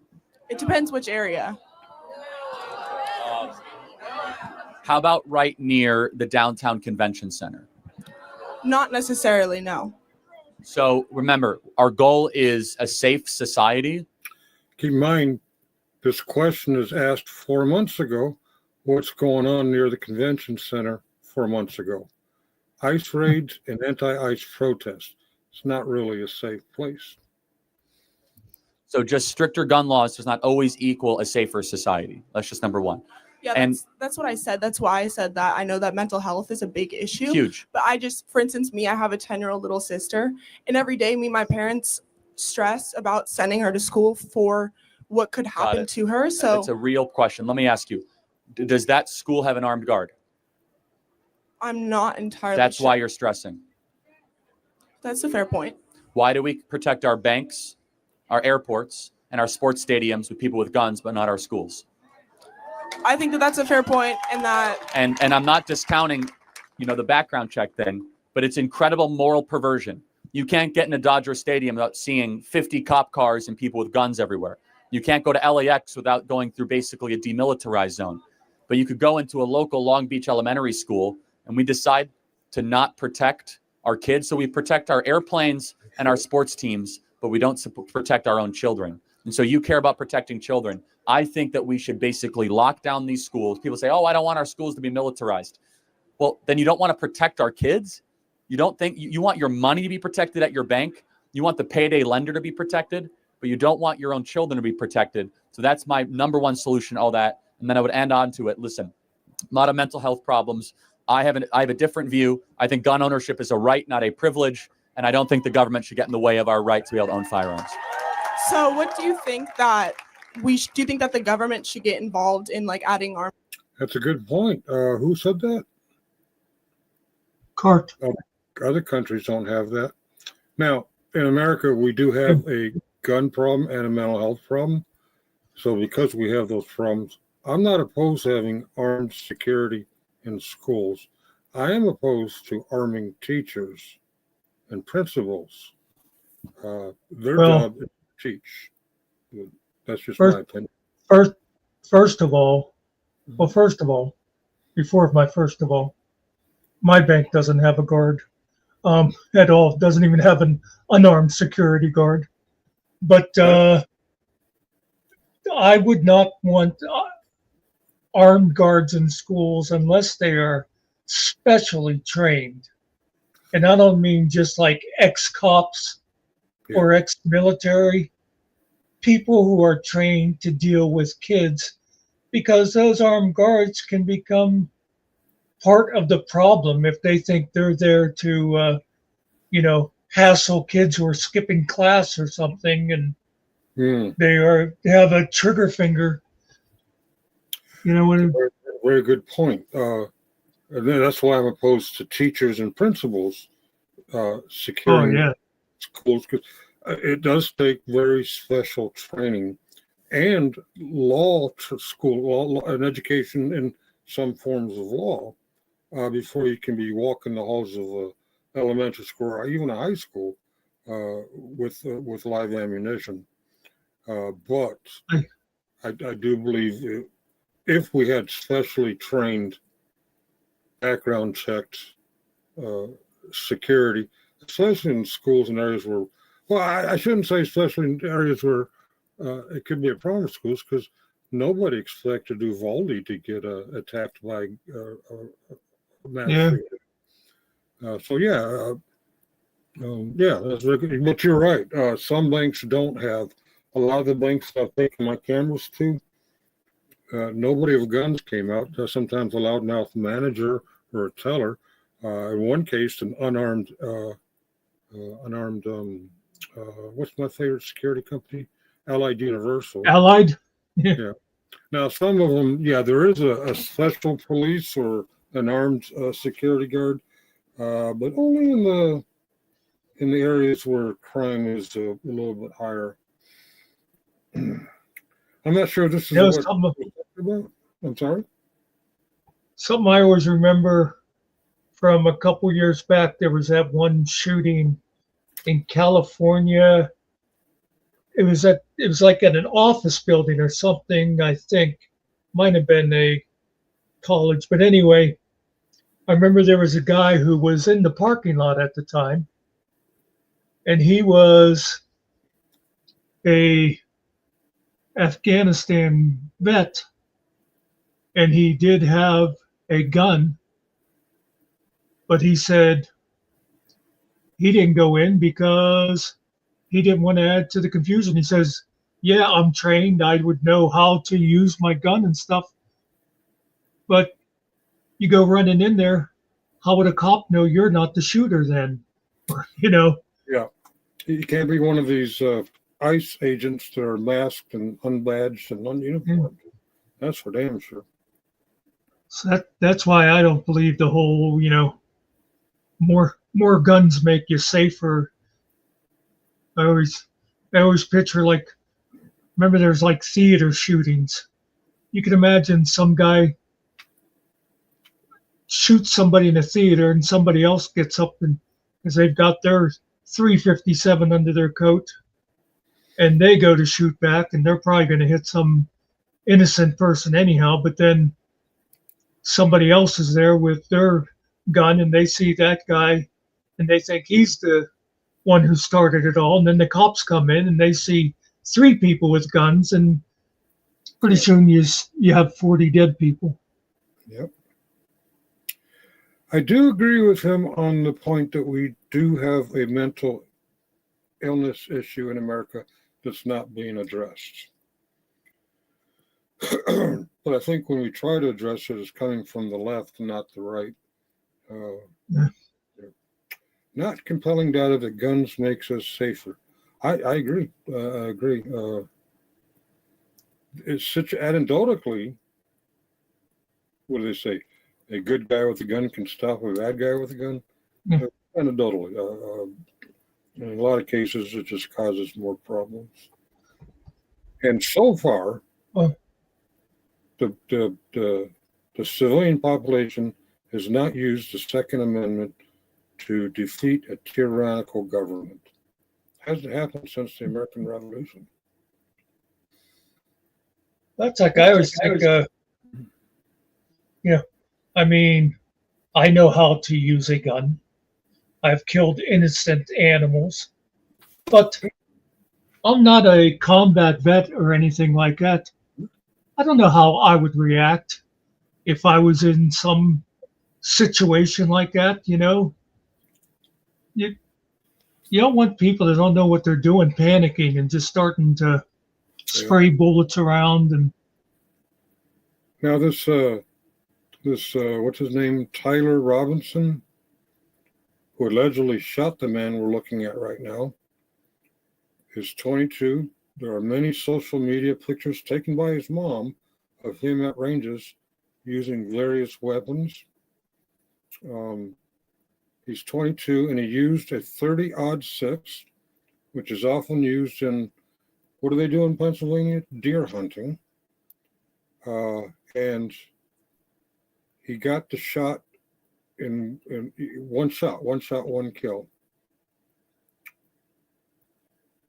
It depends which area. How about right near the downtown convention center? Not necessarily, no. So remember, our goal is a safe society. Keep in mind, this question is asked 4 months ago. What's going on near the convention center 4 months ago? ICE raids and anti-ICE protests. It's not really a safe place. So just stricter gun laws does not always equal a safer society. That's just number one. Yeah, And- that's what I said. That's why I said that. I know that mental health is a big issue. Huge. But I just, for instance, me, I have a 10-year-old little sister, and every day me and my parents stress about sending her to school for what could happen it. to her. So It's a real question. Let me ask you, does that school have an armed guard? I'm not entirely That's sure. why you're stressing. That's a fair point. Why do we protect our banks, our airports, and our sports stadiums with people with guns, but not our schools? I think that that's a fair point, and that And I'm not discounting, the background check thing, but it's incredible moral perversion. You can't get in a Dodger Stadium without seeing 50 cop cars and people with guns everywhere. You can't go to LAX without going through basically a demilitarized zone. But you could go into a local Long Beach elementary school, and we decide to not protect our kids. So we protect our airplanes and our sports teams, but we don't protect our own children. And so you care about protecting children. I think that we should basically lock down these schools. People say, oh, I don't want our schools to be militarized. Well, then you don't want to protect our kids. You don't think you want your money to be protected at your bank. You want the payday lender to be protected, but you don't want your own children to be protected. So that's my number one solution, all that. And then I would end on to it. Listen, a lot of mental health problems. I have a different view. I think gun ownership is a right, not a privilege. And I don't think the government should get in the way of our right to be able to own firearms. So what do you think that do you think that the government should get involved in like adding arms? That's a good point. Who said that? Kurt. Other countries don't have that. Now, in America, we do have a gun problem and a mental health problem. So because we have those problems, I'm not opposed to having armed security in schools. I am opposed to arming teachers and principals. Their job is to teach. That's just my opinion. First of all, my bank doesn't have a guard at all. Doesn't even have an unarmed security guard. But I would not want armed guards in schools unless they are specially trained. And I don't mean just like ex-cops or ex-military. People who are trained to deal with kids, because those armed guards can become part of the problem if they think they're there to, hassle kids who are skipping class or something, and they have a trigger finger. Very good point. And that's why I'm opposed to teachers and principals securing schools, because it does take very special training and school and education in some forms of law before you can be walking the halls of a elementary school or even a high school with live ammunition. But I do believe if we had specially trained, background checked security, especially in schools and areas where, well, I shouldn't say especially in areas where it could be a problem in schools, because nobody expected Uvalde to get attacked by mass shooting. That's very good. But you're right. Some banks don't have. A lot of the banks I've taken my cameras to, nobody with guns came out. Sometimes a loudmouth manager or a teller In one case, an unarmed, what's my favorite security company? Allied Universal. Allied. Yeah. Now, some of them, yeah, there is a special police or an armed security guard, but only in the areas where crime is a little bit higher. I'm not sure this is You know, what we're talking about. I'm sorry. something I always remember from a couple years back, there was that one shooting in California. It was like at an office building or something, I think. Might have been a college, but anyway, I remember there was a guy who was in the parking lot at the time, and he was a Afghanistan vet, and he did have a gun, but he said he didn't go in because he didn't want to add to the confusion. He says, "Yeah, I'm trained. I would know how to use my gun and stuff, but you go running in there. How would a cop know you're not the shooter then?" You know. Yeah. You can't be one of these ICE agents that are masked and unbadged and ununiformed. That's for damn sure. So that's why I don't believe the whole, more guns make you safer. I always picture, like, remember there's like theater shootings. You can imagine some guy shoots somebody in a theater and somebody else gets up and because they've got their 357 under their coat and they go to shoot back and they're probably going to hit some innocent person anyhow, but then somebody else is there with their gun and they see that guy and they think he's the one who started it all. And then the cops come in and they see 3 people with guns and pretty soon you have 40 dead people. Yep. I do agree with him on the point that we do have a mental illness issue in America that's not being addressed. But I think when we try to address it, it's coming from the left and not the right. Yeah. Not compelling data that guns makes us safer. I agree. I agree. It's such anecdotally, what do they say? A good guy with a gun can stop a bad guy with a gun. Yeah. Anecdotally, in a lot of cases, it just causes more problems. And so far, the civilian population has not used the Second Amendment to defeat a tyrannical government. Hasn't happened since the American Revolution. That's like I always think, I mean, I know how to use a gun. I've killed innocent animals, but I'm not a combat vet or anything like that. I don't know how I would react if I was in some situation like that, You don't want people that don't know what they're doing panicking and just starting to spray bullets around. And now this what's his name, Tyler Robinson, who allegedly shot the man we're looking at right now, is 22. There are many social media pictures taken by his mom of him at ranges using various weapons. He's 22 and he used a 30-06, which is often used in, what do they do in Pennsylvania? Deer hunting. And he got the shot in one shot, one kill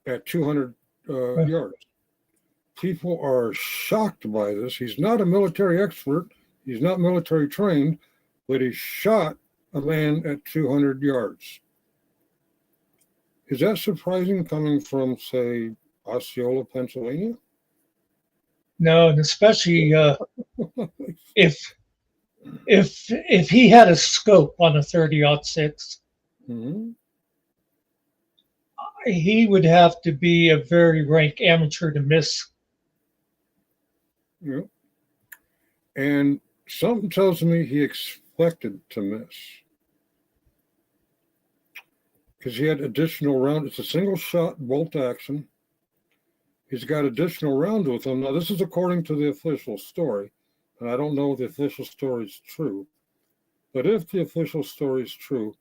at 200 yards. People are shocked by this. He's not a military expert. He's not military trained, but he shot a man at 200 yards. Is that surprising coming from, say, Osceola, Pennsylvania? no, and especially if he had a scope on a 30-06, Mm-hmm. he would have to be a very rank amateur to miss. Yeah. And something tells me he expected to miss. because he had additional round. It's a single shot bolt action. He's got additional rounds with him. Now, this is according to the official story, and I don't know if the official story is true. But if the official story is true,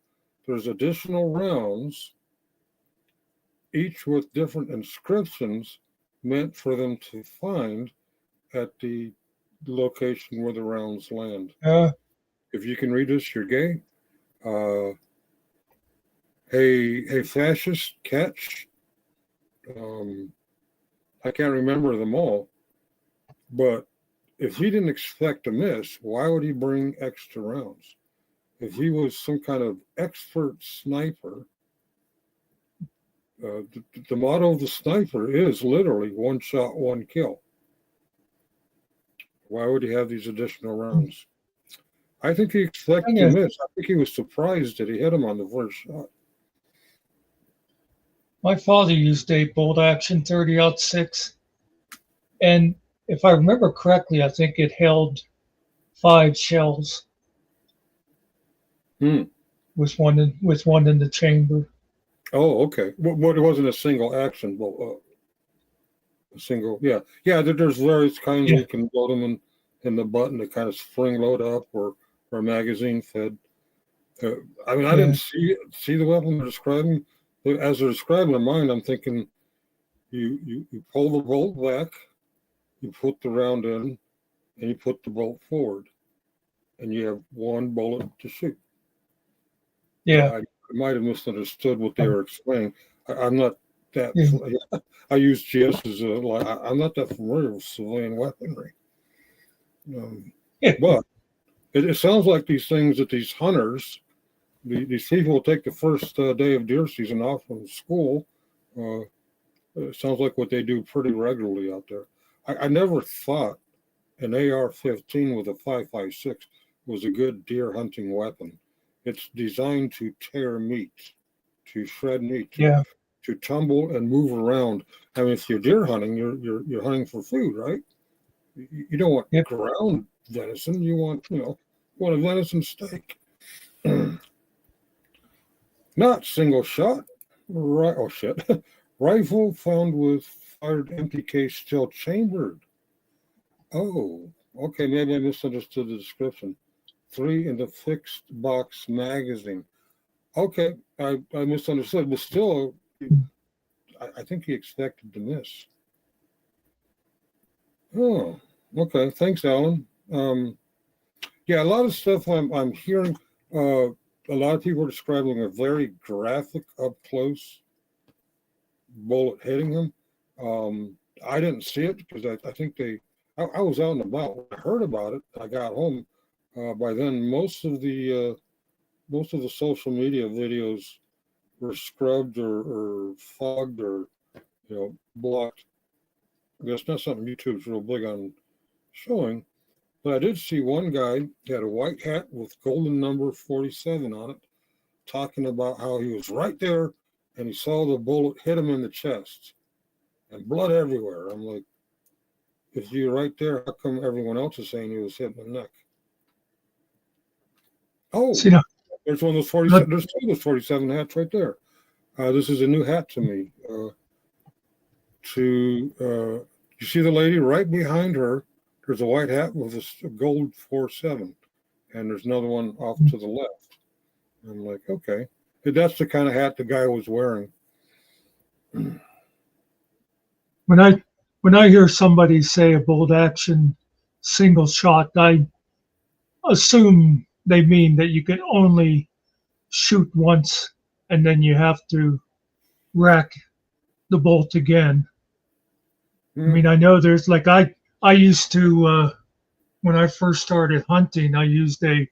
there's additional rounds, each with different inscriptions meant for them to find at the location where the rounds land. If you can read this, you're gay. Hey, fascist, catch. I can't remember them all, but if he didn't expect to miss, why would he bring extra rounds? If he was some kind of expert sniper, the motto of the sniper is literally one shot, one kill. Why would he have these additional rounds? I think he expected to miss. I think he was surprised that he hit him on the first shot. My father used a bolt action 30-06, and if I remember correctly, I think it held 5 shells. With one in the chamber. Oh, okay. Well, it wasn't a single action, but a single. Yeah. There's various kinds. You can load them in the button to kind of spring load up or magazine fed. I mean, I didn't see the weapon they're describing. As they're describing in mine, I'm thinking you pull the bolt back, you put the round in, and you put the bolt forward, and you have one bullet to shoot. Yeah. I might have misunderstood what they were explaining. I'm not that. I use GS as I'm not that familiar with civilian weaponry. But it sounds like these things that these hunters, these people will take the first day of deer season off from school. It sounds like what they do pretty regularly out there. I never thought an AR-15 with a 5.56 was a good deer hunting weapon. It's designed to tear meat, to shred meat, to tumble and move around. I mean, if you're deer hunting, you're hunting for food, right? You don't want ground venison. You want a venison steak. Not single shot. Right? Oh shit! Rifle found with fired empty case still chambered. Oh, okay. Maybe I misunderstood the description. 3 in the fixed box magazine. Okay, I misunderstood, but still, I think he expected to miss. Oh, okay. Thanks, Alan. A lot of stuff I'm hearing. A lot of people are describing a very graphic, up close bullet hitting him. I didn't see it because I think I was out and about. When I heard about it, I got home. By then, most of the social media videos were scrubbed or fogged or blocked. That's not something YouTube's real big on showing. But I did see one guy had a white hat with golden number 47 on it, talking about how he was right there and he saw the bullet hit him in the chest and blood everywhere. I'm like, if you're right there, how come everyone else is saying he was hit in the neck? Oh, there's one of those 47. There's 2 of those 47 hats right there. This is a new hat to me. You see the lady right behind her? There's a white hat with a gold 47, and there's another one off to the left. I'm like, okay, that's the kind of hat the guy was wearing. When I hear somebody say a bolt action single shot, I assume they mean that you can only shoot once and then you have to rack the bolt again. I mean, I know there's I used to, when I first started hunting, I used a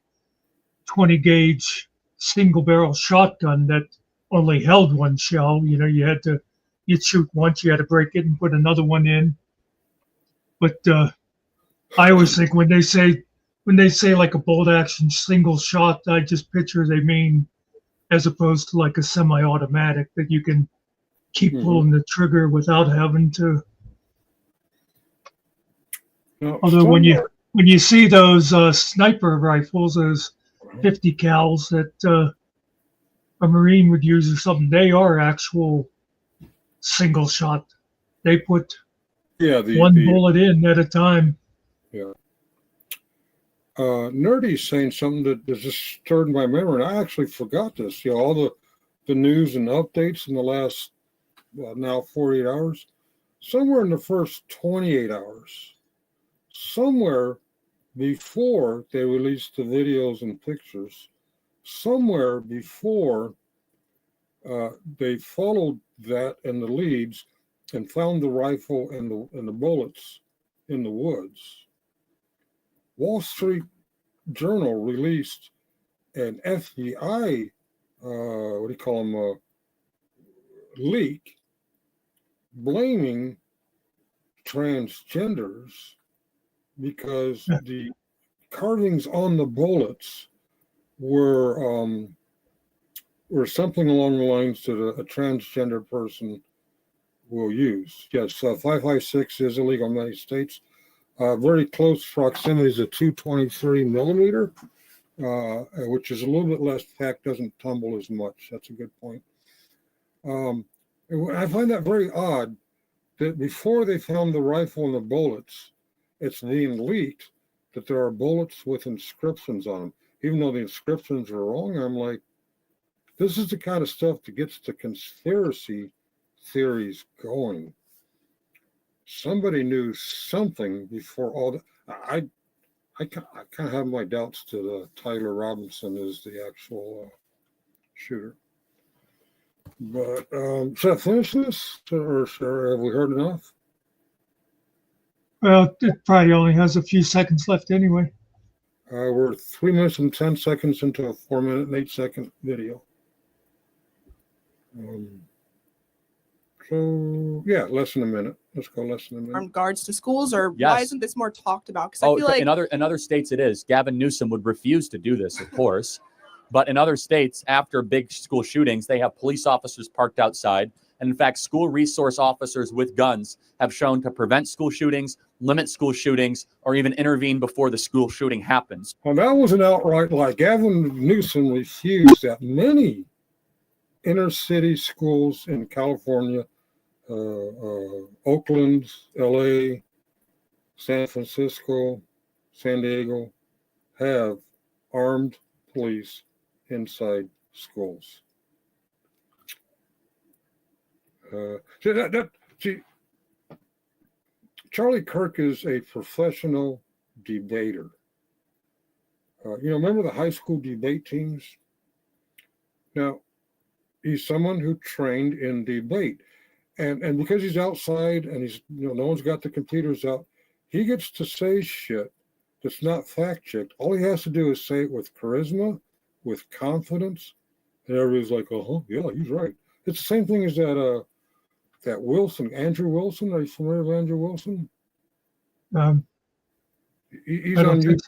20 gauge single barrel shotgun that only held 1 shell. You'd shoot once, you had to break it and put another one in. But I always think when they say like a bolt action single shot, I just picture they mean as opposed to like a semi-automatic that you can keep pulling the trigger without having to. Although when you see those sniper rifles, those 50 cals that a Marine would use or something, they are actual single shot. They put Yeah, one bullet in at a time. yeah. Nerdy's saying something that just stirred my memory, and I actually forgot this. All the news and updates in the last now 48 hours, somewhere in the first 28 hours, somewhere before they released the videos and pictures, somewhere before they followed that and the leads and found the rifle and the bullets in the woods, Wall Street Journal released an FBI, what do you call them, leak, blaming transgenders because the carvings on the bullets were something along the lines that a transgender person will use. Yes, 5.56 is illegal in many states. Very close proximity is a 223 millimeter, which is a little bit less packed, doesn't tumble as much. That's a good point. I find that very odd that before they found the rifle and the bullets, it's being leaked that there are bullets with inscriptions on them. Even though the inscriptions are wrong, I'm like, this is the kind of stuff that gets the conspiracy theories going. Somebody knew something before all that. I kind of have my doubts that Tyler Robinson is the actual shooter. But should I finish this, or have we heard enough? Well, it probably only has a few seconds left anyway. We're 3 minutes and 10 seconds into a 4 minute and 8 second video. So yeah, less than a minute. Let's go less than a minute. Armed guards to schools, or Yes. why isn't this more talked about? Because I Oh, feel like in other states it is. Gavin Newsom would refuse to do this, of course. But in other states, after big school shootings, they have police officers parked outside. And in fact, school resource officers with guns have shown to prevent school shootings, limit school shootings, or even intervene before the school shooting happens. Well, that was an outright lie. Gavin Newsom refused that many inner city schools in California, Oakland, LA, San Francisco, San Diego, have armed police inside schools. See, Charlie Kirk is a professional debater. Remember the high school debate teams? Now, he's someone who trained in debate. And because he's outside and he's, no one's got the computers out, he gets to say shit that's not fact checked. All he has to do is say it with charisma, with confidence, and everybody's like, "Oh, yeah, he's right." It's the same thing as that Wilson, Andrew Wilson. Are you familiar with Andrew Wilson? He's on YouTube.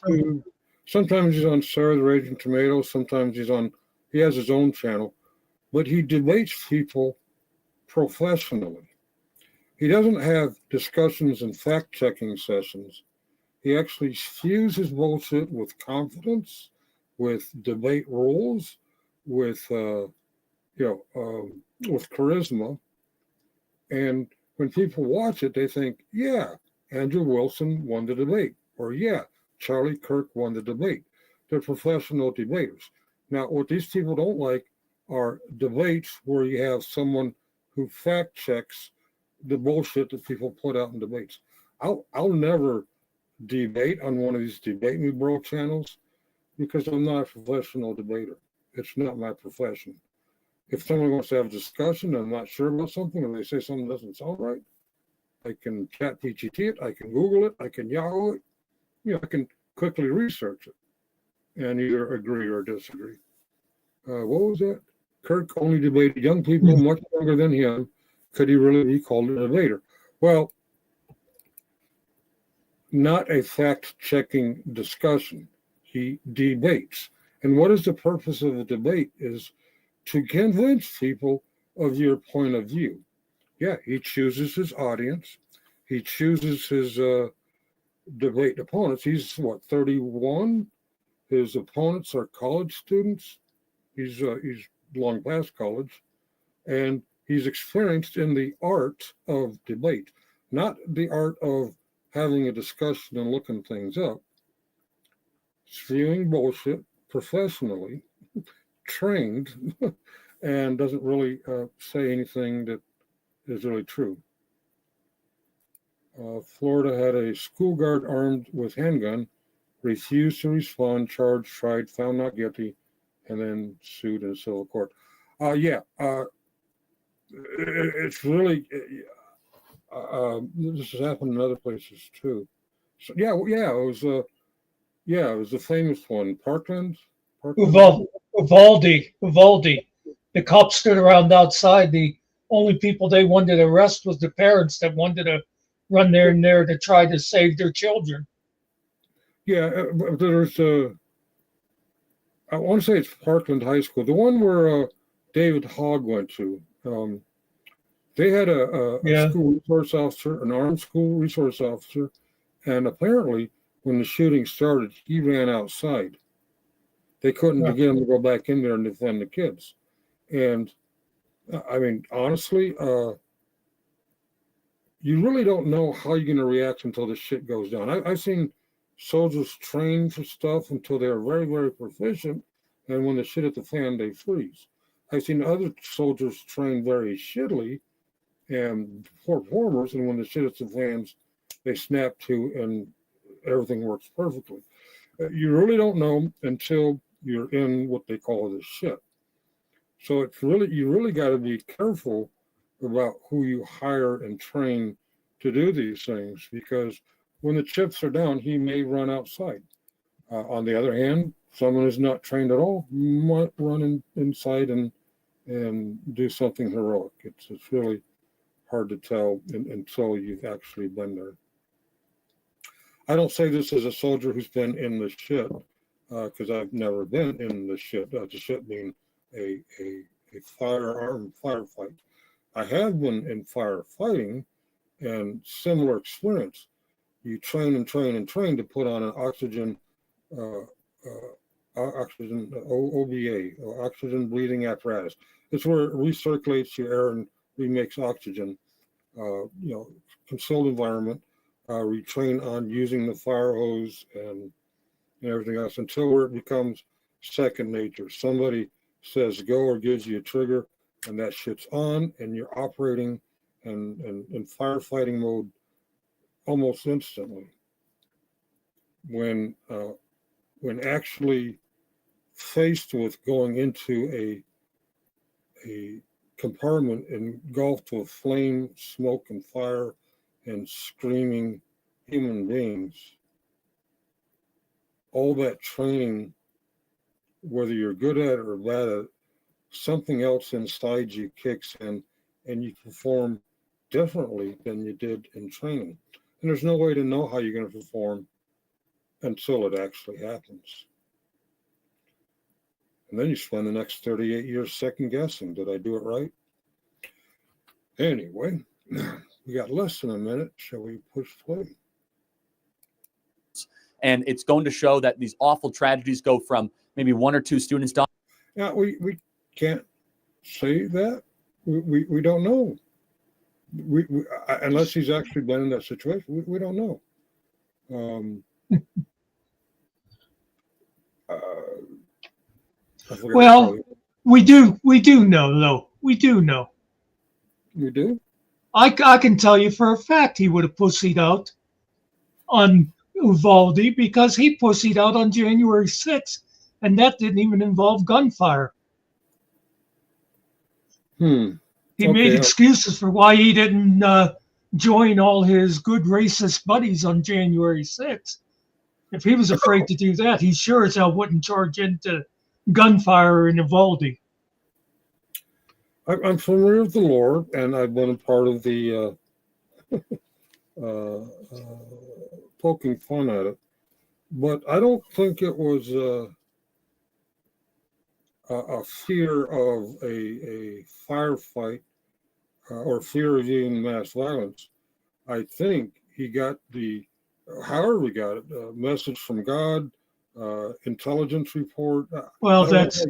So. Sometimes he's on Sarah the Raging Tomato. Sometimes he has his own channel, but he debates people professionally. He doesn't have discussions and fact-checking sessions. He actually fuses bullshit with confidence, with debate rules, with charisma. And when people watch it, they think, yeah, Andrew Wilson won the debate, or yeah, Charlie Kirk won the debate. They're professional debaters. Now, what these people don't like are debates where you have someone who fact checks the bullshit that people put out in debates. I'll never debate on one of these Debate Me Bro channels because I'm not a professional debater. It's not my profession. If someone wants to have a discussion and I'm not sure about something, or they say something doesn't sound right, I can chat GPT it, I can Google it, I can Yahoo it, I can quickly research it and either agree or disagree. What was that? Kirk only debated young people much younger than him. Could he really be called a debater? Well, not a fact-checking discussion. He debates. And what is the purpose of the debate is to convince people of your point of view. Yeah, he chooses his audience. He chooses his debate opponents. He's, 31? His opponents are college students. He's long past college, and he's experienced in the art of debate, not the art of having a discussion and looking things up. Spewing bullshit professionally, trained, and doesn't really say anything that is really true. Florida had a school guard armed with handgun, refused to respond, charged, tried, found not guilty, and then sued in civil court. It's really this has happened in other places too. So it was it was the famous one, Parkland. Uvalde. The cops stood around outside. The only people they wanted to arrest was the parents that wanted to run there and there to try to save their children. Yeah, there's I want to say it's Parkland High School, the one where David Hogg went to. They had a school resource officer, an armed school resource officer, and apparently when the shooting started, he ran outside. They couldn't get him to go back in there and defend the kids. And I mean, honestly, you really don't know how you're going to react until the shit goes down. I've seen soldiers train for stuff until they're very, very proficient, and when the shit hit the fan, they freeze. I've seen other soldiers train very shittily and poor performers, and when the shit hits the fans, they snap to and everything works perfectly. You really don't know until you're in what they call the shit. So you really got to be careful about who you hire and train to do these things, because when the chips are down, he may run outside. On the other hand, someone who's not trained at all might run inside and do something heroic. It's really hard to tell until you've actually been there. I don't say this as a soldier who's been in the shit, because I've never been in the shit. The shit being a firearm firefight. I have been in firefighting and similar experience. You train and train and train to put on an oxygen OBA, or oxygen breathing apparatus. It's where it recirculates your air and remakes oxygen. Controlled environment. We train on using the fire hose and everything else until where it becomes second nature. Somebody says go or gives you a trigger, and that shit's on, and you're operating and in firefighting mode almost instantly. When actually faced with going into a compartment engulfed with flame, smoke, and fire, and screaming human beings, all that training, whether you're good at it or bad at it, something else inside you kicks in, and you perform differently than you did in training. And there's no way to know how you're going to perform until it actually happens. And then you spend the next 38 years second guessing, did I do it right? Anyway, we got less than a minute. Shall we push play? And it's going to show that these awful tragedies go from maybe one or two students dying. Yeah, we can't say that. We don't know. Unless he's actually been in that situation, we don't know. Well, we do know, though. We do know. You do? I can tell you for a fact he would have pussied out on Uvalde, because he pussied out on January 6th, and that didn't even involve gunfire. He made excuses for why he didn't join all his good racist buddies on January 6th. If he was afraid to do that, he sure as hell wouldn't charge into gunfire in Uvalde. I'm familiar with the lore, and I've been a part of the poking fun at it, but I don't think it was a fear of a firefight or fear of even mass violence. I think he got however he got it, a message from God, intelligence report. Well, that's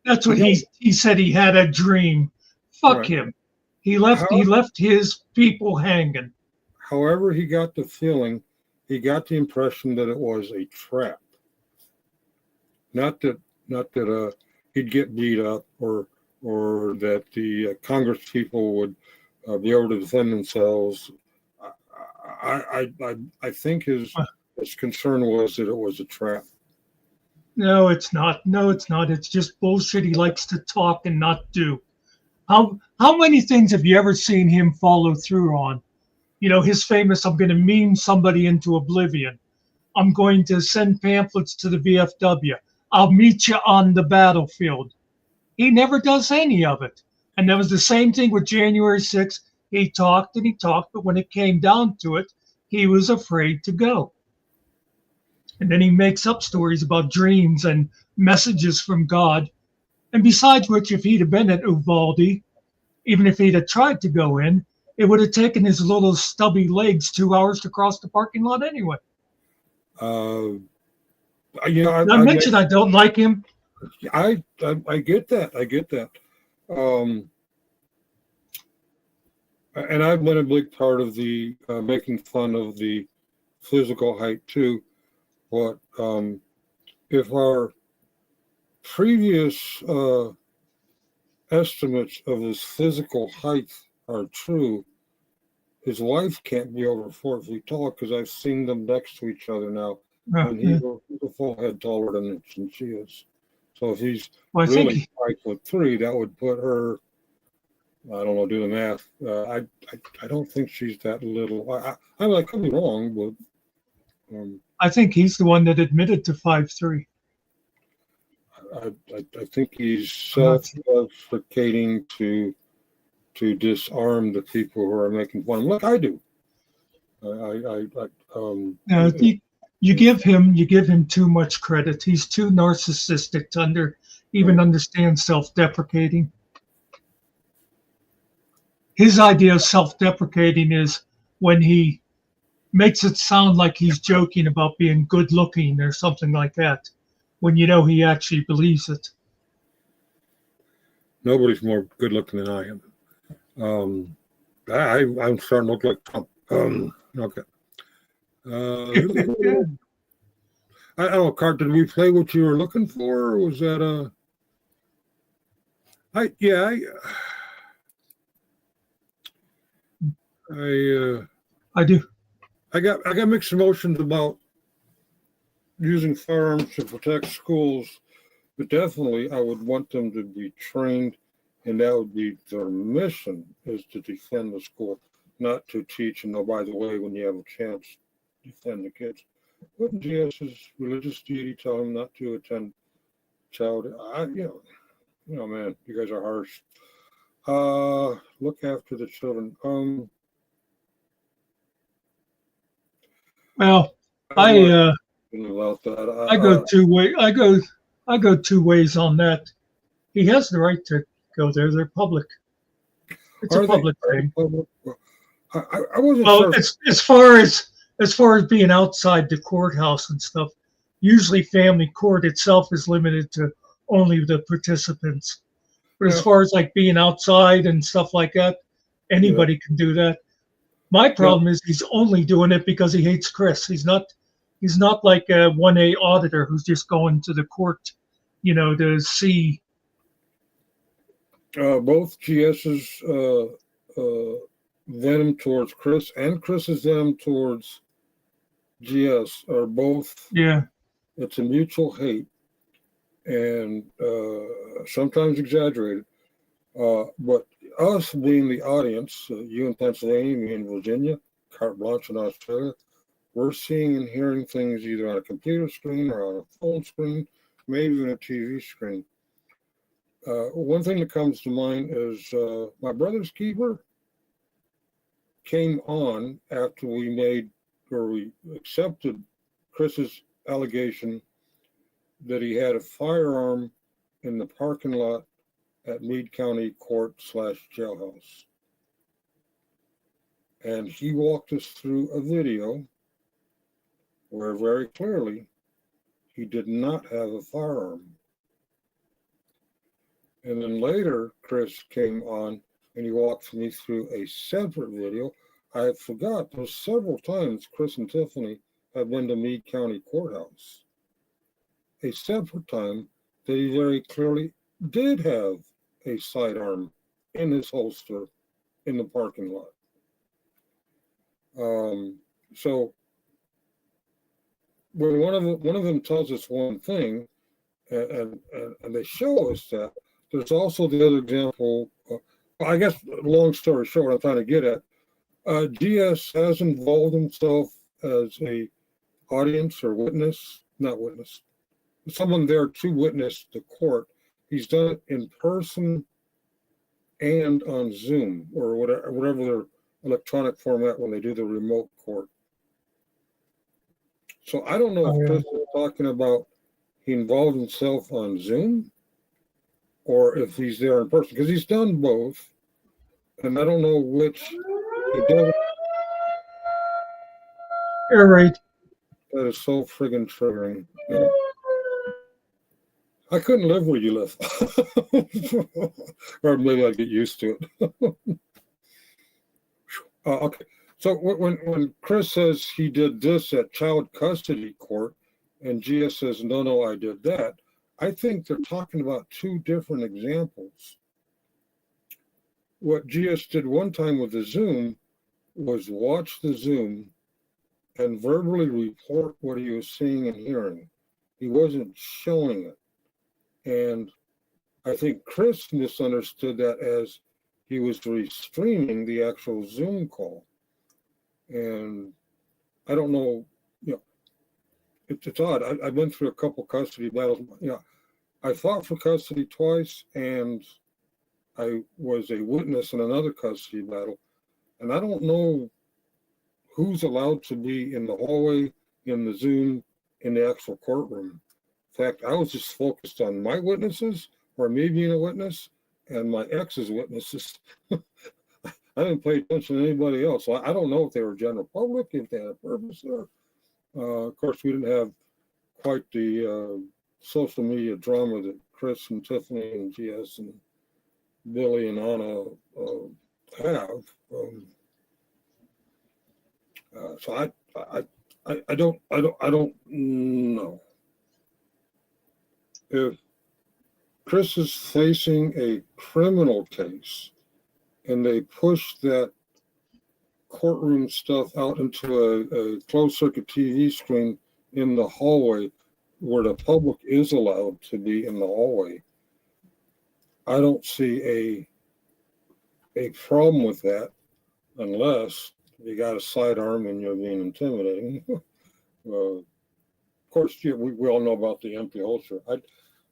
That's what he said. He had a dream. Fuck Right. him. He left his people hanging. However, he got the feeling, he got the impression that it was a trap. Not that he'd get beat up or that the Congress people would be able to defend themselves. I think his concern was that it was a trap. No, it's not. No, it's not. It's just bullshit. He likes to talk and not do. How many things have you ever seen him follow through on? You know, his famous, I'm going to meme somebody into oblivion. I'm going to send pamphlets to the VFW. I'll meet you on the battlefield. He never does any of it. And that was the same thing with January 6th. He talked and he talked, but when it came down to it, he was afraid to go. And then he makes up stories about dreams and messages from God. And besides which, if he'd have been at Uvalde, even if he'd have tried to go in, it would have taken his little stubby legs 2 hours to cross the parking lot anyway. You know, I mentioned I don't like him. I get that. I get that. And I've been a big part of the making fun of the physical height too. But if our previous estimates of his physical height are true, his wife can't be over 4 feet tall because I've seen them next to each other now. And he's a full head taller than she is. So if he's really 5'3", that would put her, I don't know, do the math. I don't think she's that little. I could be wrong, but I think he's the one that admitted to 5'3". I think he's self-deprecating to disarm the people who are making fun of him, like I do. You give him too much credit. He's too narcissistic to even understand self-deprecating. His idea of self-deprecating is when he makes it sound like he's joking about being good looking or something like that, when you know he actually believes it. Nobody's more good looking than I am. I'm starting to look like Trump. Okay. I don't know, Cart, did we play what you were looking for, or was that I do. I got mixed emotions about using firearms to protect schools, but definitely I would want them to be trained, and that would be their mission, is to defend the school, not to teach. And oh, by the way, when you have a chance, defend the kids. Wouldn't GS's religious deity tell him not to attend child? You know, man, you guys are harsh. Look after the children. Well, I go two ways. I go 2 ways on that. He has the right to go there. They're public. It's a public thing. I wasn't well, sure. As far as being outside the courthouse and stuff, usually family court itself is limited to only the participants. But as far as like being outside and stuff like that, anybody can do that. My problem is he's only doing it because he hates Chris. He's not like a 1A auditor who's just going to the court, to see. Both GS's venom towards Chris and Chris's venom towards GS are both. Yeah. It's a mutual hate, and sometimes exaggerated. But us being the audience, you in Pennsylvania, me in Virginia, carte blanche in Australia, we're seeing and hearing things either on a computer screen or on a phone screen, maybe even a TV screen. One thing that comes to mind is my brother's keeper came on after we accepted Chris's allegation that he had a firearm in the parking lot at Meade County Court / jailhouse. And he walked us through a video where very clearly he did not have a firearm. And then later, Chris came on and he walked me through a separate video. I forgot there's several times Chris and Tiffany have been to Meade County Courthouse. A separate time that he very clearly did have a sidearm in his holster in the parking lot. So when one of them tells us one thing, and they show us that, there's also the other example. I guess, long story short, what I'm trying to get at, GS has involved himself as a audience or witness, not witness, someone there to witness the court. He's done it in person and on Zoom or whatever their electronic format when they do the remote court. So I don't know if Chris is talking about he involved himself on Zoom or if he's there in person, because he's done both. And I don't know which he does. You're right. That is so friggin' triggering. Yeah. I couldn't live where you live. Or maybe I'd get used to it. Okay. So when Chris says he did this at child custody court and GS says, no, I did that, I think they're talking about two different examples. What GS did one time with the Zoom was watch the Zoom and verbally report what he was seeing and hearing. He wasn't showing it. And I think Chris misunderstood that as he was restreaming the actual Zoom call. And I don't know, it's odd. I've been through a couple custody battles. I fought for custody twice, and I was a witness in another custody battle. And I don't know who's allowed to be in the hallway, in the Zoom, in the actual courtroom. In fact, I was just focused on my witnesses or me being a witness and my ex's witnesses. I didn't pay attention to anybody else. So I don't know if they were general public, if they had a purpose there. Of course, we didn't have quite the social media drama that Chris and Tiffany and GS and Billy and Anna have. So I don't know. If Chris is facing a criminal case and they push that courtroom stuff out into a closed circuit TV screen in the hallway where the public is allowed to be in the hallway, I don't see a problem with that unless you got a sidearm and you're being intimidating. Of course, we all know about the empty holster.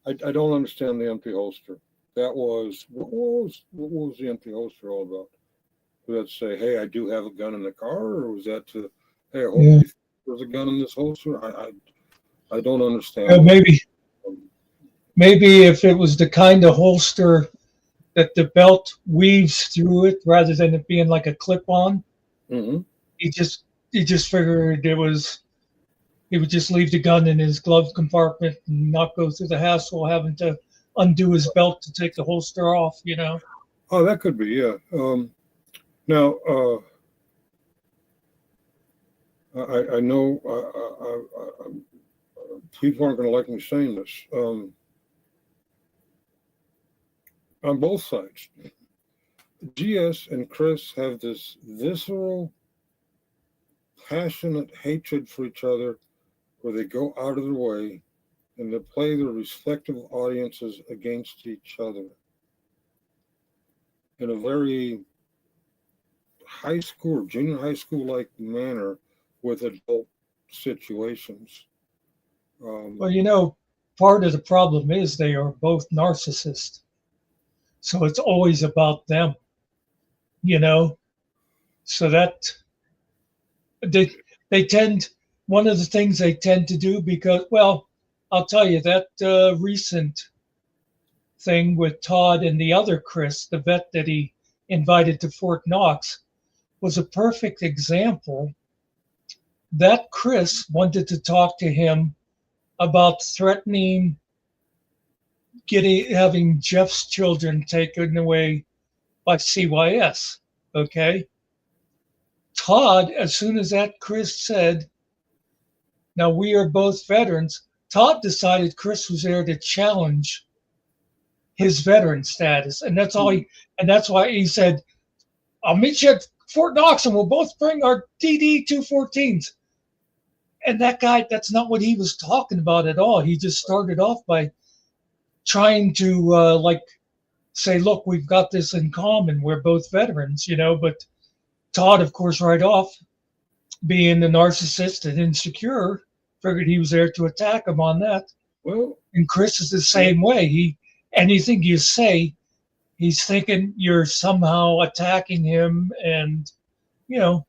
I don't understand the empty holster. That was what was the empty holster all about? Did that say, hey, I do have a gun in the car, or was that to, hey, I hope there's a gun in this holster? I don't understand. Maybe if it was the kind of holster that the belt weaves through it rather than it being like a clip-on, he just figured he would just leave the gun in his glove compartment and not go through the hassle of having to undo his belt to take the holster off, Oh, that could be, yeah. Now, I know people aren't going to like me saying this. On both sides, GS and Chris have this visceral, passionate hatred for each other where they go out of their way and they play their respective audiences against each other in a very high school, junior high school like manner with adult situations. Well, part of the problem is they are both narcissists. So it's always about them, so that they tend, one of the things they tend to do because, well, I'll tell you that recent thing with Todd and the other Chris, the vet that he invited to Fort Knox, was a perfect example that Chris wanted to talk to him about threatening having Jeff's children taken away by CYS. Okay. Todd, as soon as that Chris said, now we are both veterans, Todd decided Chris was there to challenge his veteran status. And that's all and that's why he said, I'll meet you at Fort Knox and we'll both bring our DD 214s. And that guy, that's not what he was talking about at all. He just started off by trying to say, look, we've got this in common. We're both veterans, but Todd, of course, right off, being the narcissist and insecure, figured he was there to attack him on that. Well, And Chris is the same way. Anything you say, he's thinking you're somehow attacking him, and I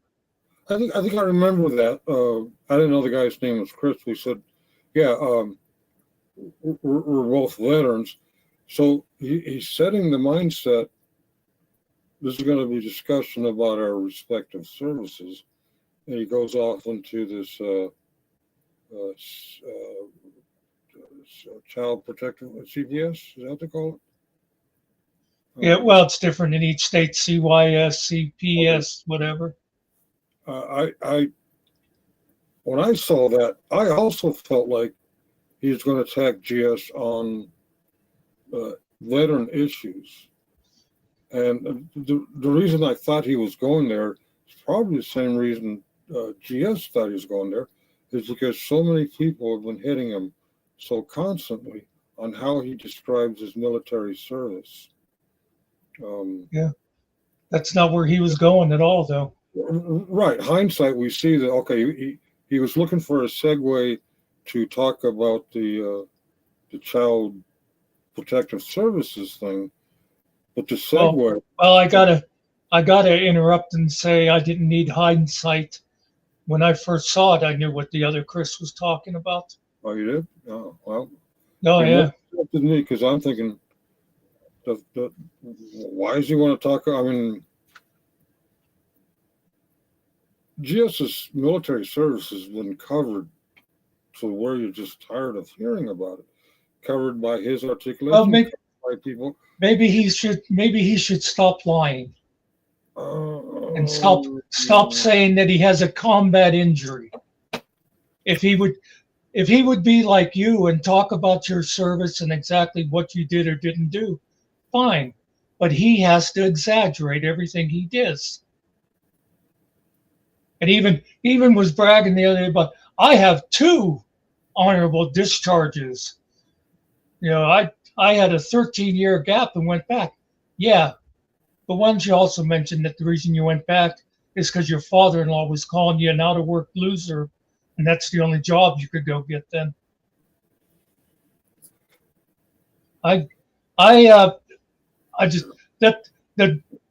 think I remember that. I didn't know the guy's name was Chris. We said, yeah, we're both veterans. So he's setting the mindset. This is going to be discussion about our respective services. And he goes off into this child protective CPS. Is that what they call it? Yeah, well, it's different in each state, CYS, CPS, whatever. When I saw that, I also felt like he was going to attack GS on veteran issues. And the reason I thought he was going there is probably the same reason GS thought he was going there, is because so many people have been hitting him so constantly on how he describes his military service. Yeah, that's not where he was going at all, though. Right. Hindsight, we see that, okay, he was looking for a segue to talk about the child protective services thing, but the segue. Well, I gotta interrupt and say I didn't need hindsight. When I first saw it, I knew what the other Chris was talking about. Oh, you did? Oh, well. Oh, yeah. With me, because I'm thinking, why does he want to talk? I mean, GS's military service has been covered to where you're just tired of hearing about it. Covered by his articulation, Well, maybe, by people. maybe he should stop lying and stop saying that he has a combat injury. If he would be like you and talk about your service and exactly what you did or didn't do, fine. But he has to exaggerate everything he does. And even was bragging the other day about, I have 2 honorable discharges. I had a 13-year gap and went back. Yeah, but why don't you also mention that the reason you went back is because your father-in-law was calling you an out-of-work loser, and that's the only job you could go get then.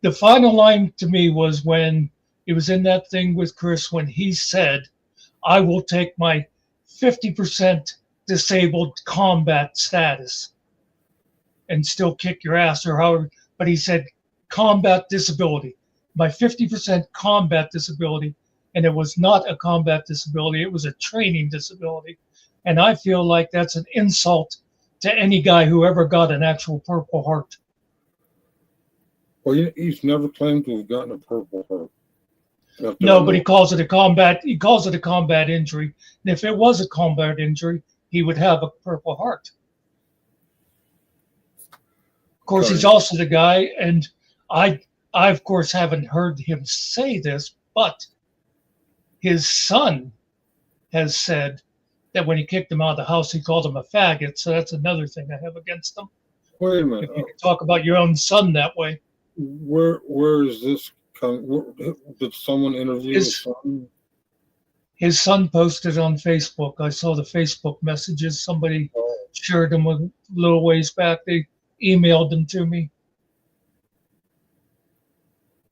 The final line to me was when it was in that thing with Chris when he said, I will take my 50% disabled combat status and still kick your ass or however, but he said combat disability, my 50% combat disability. And it was not a combat disability, it was a training disability. And I feel like that's an insult to any guy who ever got an actual Purple Heart. Well, he's never claimed to have gotten a Purple Heart. No, but he calls it a combat injury. And if it was a combat injury, he would have a Purple Heart. Of course, he's also the guy, and I of course haven't heard him say this, but his son has said that when he kicked him out of the house, he called him a faggot. So that's another thing I have against him. Wait a minute. If you can talk about your own son that way. Where is this coming? Did someone interview his son? His son posted on Facebook. I saw the Facebook messages. Somebody shared them a little ways back. They emailed them to me.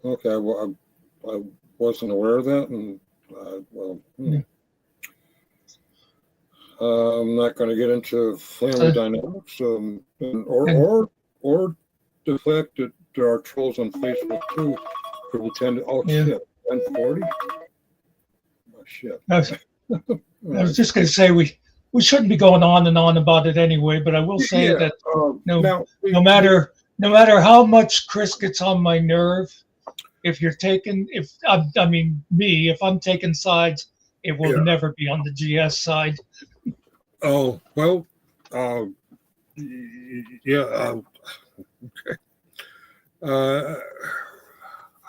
Okay, well, I wasn't aware of that, and I'm not going to get into family dynamics, or the fact that there are trolls on Facebook too who pretend. Shit, 1040. Oh shit. I was just going to say we we shouldn't be going on and on about it anyway. But I will say that no, now, no matter how much Chris gets on my nerve, if I'm taking sides, it will Yeah. never be on the GS side. Oh, well, yeah, okay.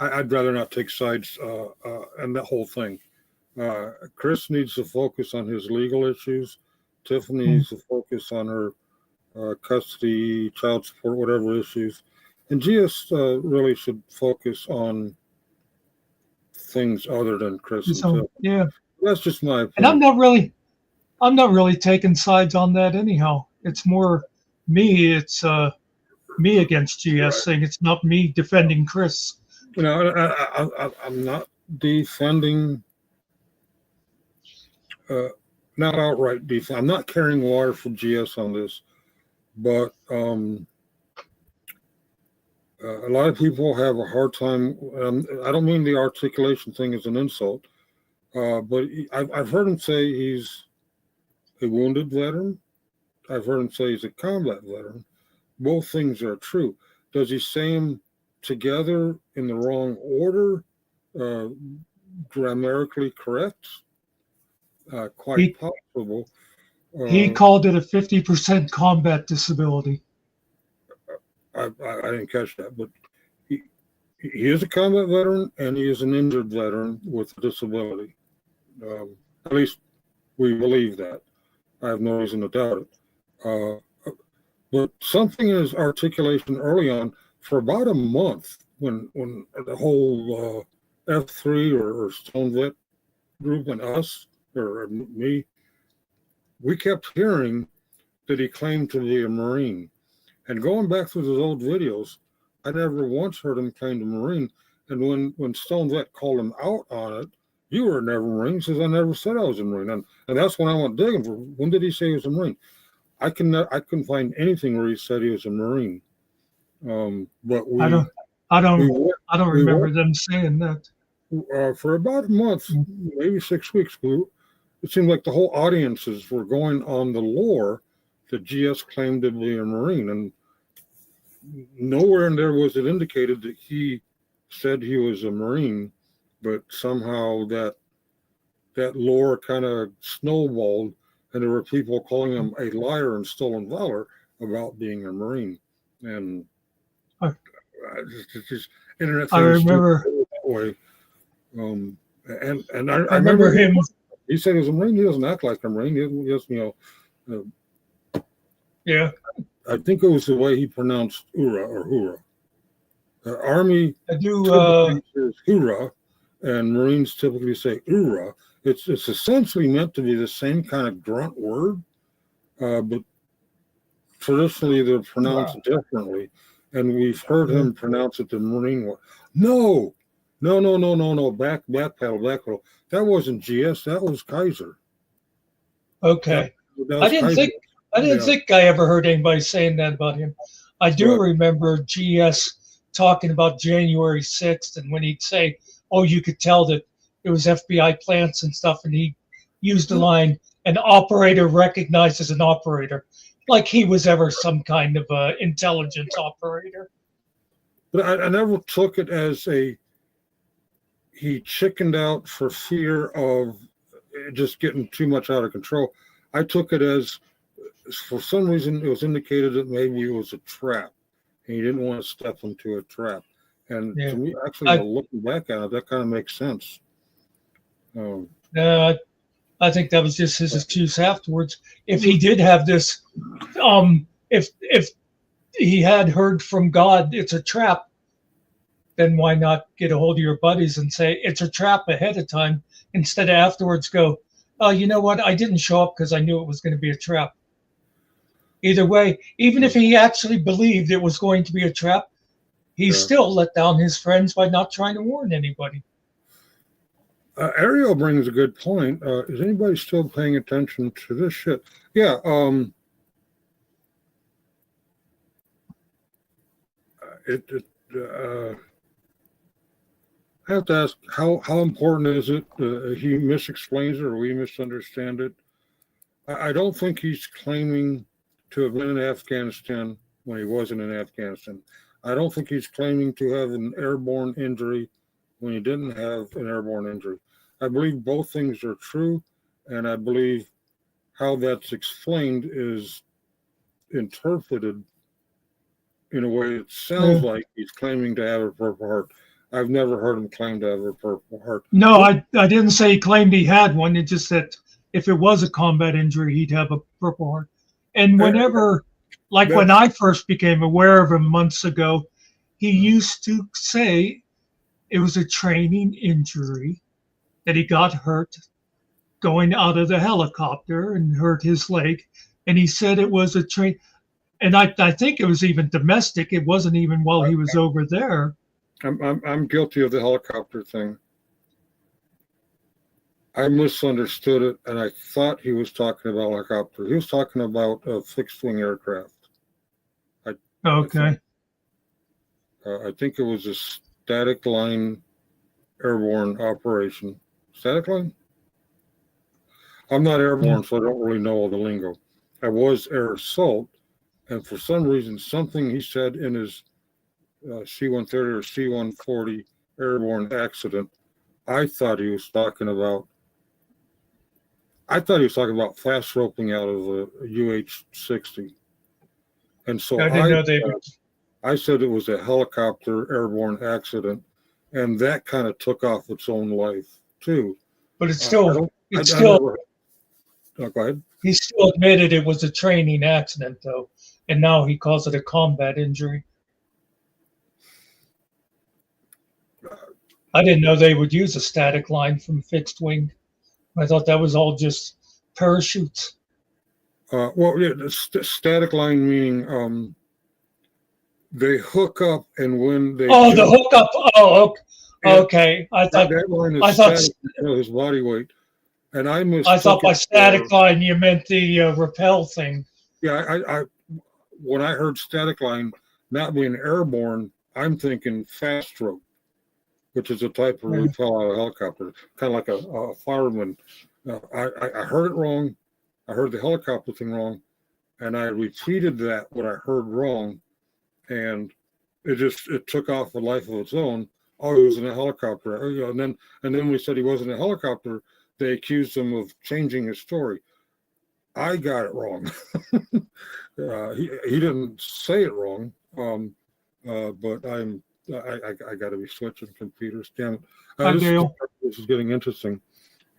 I'd rather not take sides and the whole thing. Chris needs to focus on his legal issues. Tiffany needs to focus on her custody, child support, whatever issues. And GS really should focus on things other than Chris and So Tiffany. yeah, That's just my opinion. and I'm not really taking sides on that anyhow. It's more me. It's me against GS thing. It's not me defending Chris. You know, I'm not defending, not outright defend. I'm not carrying water for GS on this, but a lot of people have a hard time. I don't mean the articulation thing as an insult, but I've heard him say he's a wounded veteran. I've heard him say he's a combat veteran. Both things are true. Does he say them together in the wrong order, grammatically correct? Quite possible. He called it a 50% combat disability. I didn't catch that, but he is a combat veteran and he is an injured veteran with a disability. At least we believe that. I have no reason to doubt it. But something in his articulation early on, for about a month, when the whole F3 or Stone Vet group and us, or me, we kept hearing that he claimed to be a Marine. And going back through those old videos, I never once heard him claim to Marine. And when Stone Vet called him out on it, you were never a Marine. He says, I never said I was a Marine. And that's when I went digging for, when did he say he was a Marine? I couldn't find anything where he said he was a Marine. But I don't remember them saying that. For about a month, maybe 6 weeks, it seemed like the whole audiences were going on the lore that GS claimed to be a Marine, and nowhere in there was it indicated that he said he was a Marine, but somehow that lore kind of snowballed, and there were people calling him a liar and stolen valor about being a Marine, and just internet. I remember that way. And I remember him. He said he was a Marine. He doesn't act like a Marine. He just, yeah. I think it was the way he pronounced Ura or Hura. Army says Hura, and Marines typically say Ura. It's essentially meant to be the same kind of grunt word, but traditionally they're pronounced differently. And we've heard him pronounce it the Marine way. No. Back pedal. That wasn't GS. That was Kaiser. Okay. That was I didn't Kaiser. think I ever heard anybody saying that about him. I do remember GS talking about January 6th, and when he'd say, "Oh, you could tell that it was FBI plants and stuff," and he used the line, "An operator recognizes an operator," like he was ever some kind of intelligence operator. But I never took it as he chickened out for fear of just getting too much out of control. I took it as, for some reason, it was indicated that maybe it was a trap, and he didn't want to step into a trap. And to me, actually, looking back at it, that kind of makes sense. I think that was just his excuse afterwards. If he did have this, if he had heard from God, it's a trap, then why not get a hold of your buddies and say it's a trap ahead of time, instead of afterwards go, "Oh, you know what? I didn't show up because I knew it was going to be a trap." Either way, even if he actually believed it was going to be a trap, he still let down his friends by not trying to warn anybody. Ariel brings a good point. Is anybody still paying attention to this shit? Yeah. I have to ask, how important is it? He misexplains it or we misunderstand it. I don't think he's claiming to have been in Afghanistan when he wasn't in Afghanistan. I don't think he's claiming to have an airborne injury when he didn't have an airborne injury. I believe both things are true, and I believe how that's explained is interpreted in a way it sounds like he's claiming to have a Purple Heart. I've never heard him claim to have a Purple Heart. No, I didn't say he claimed he had one. It just that if it was a combat injury, he'd have a Purple Heart. And whenever, like when I first became aware of him months ago, he used to say it was a training injury, that he got hurt going out of the helicopter and hurt his leg. And he said it was a train. And I think it was even domestic. It wasn't even while he was over there. I'm guilty of the helicopter thing. I misunderstood it, and I thought he was talking about helicopter. He was talking about a fixed-wing aircraft. Okay. I think it was a static line airborne operation. Static line? I'm not airborne, so I don't really know all the lingo. I was air assault, and for some reason, something he said in his C-130 or C-140 airborne accident, I thought he was talking about fast roping out of a UH-60. And so I didn't know they I said it was a helicopter airborne accident, and that kind of took off its own life too. But it's still, go ahead. he still admitted it was a training accident though. And now he calls it a combat injury. I didn't know they would use a static line from fixed wing. I thought that was all just parachutes. Well, yeah, the static line meaning they hook up, and when they the hookup. Oh, okay. I thought that line is I thought static to his body weight, and I by static line you meant the rappel thing. Yeah, I when I heard static line not being airborne, I'm thinking fast rope, which is a type of rappel out of a helicopter, kind of like a fireman. I heard it wrong. I heard the helicopter thing wrong, and I repeated that what I heard wrong, and it took off a life of its own. Oh, he was in a helicopter, and then when we said he wasn't in a helicopter, they accused him of changing his story. I got it wrong. He didn't say it wrong, but I got to be switching computers. Damn it! This is getting interesting.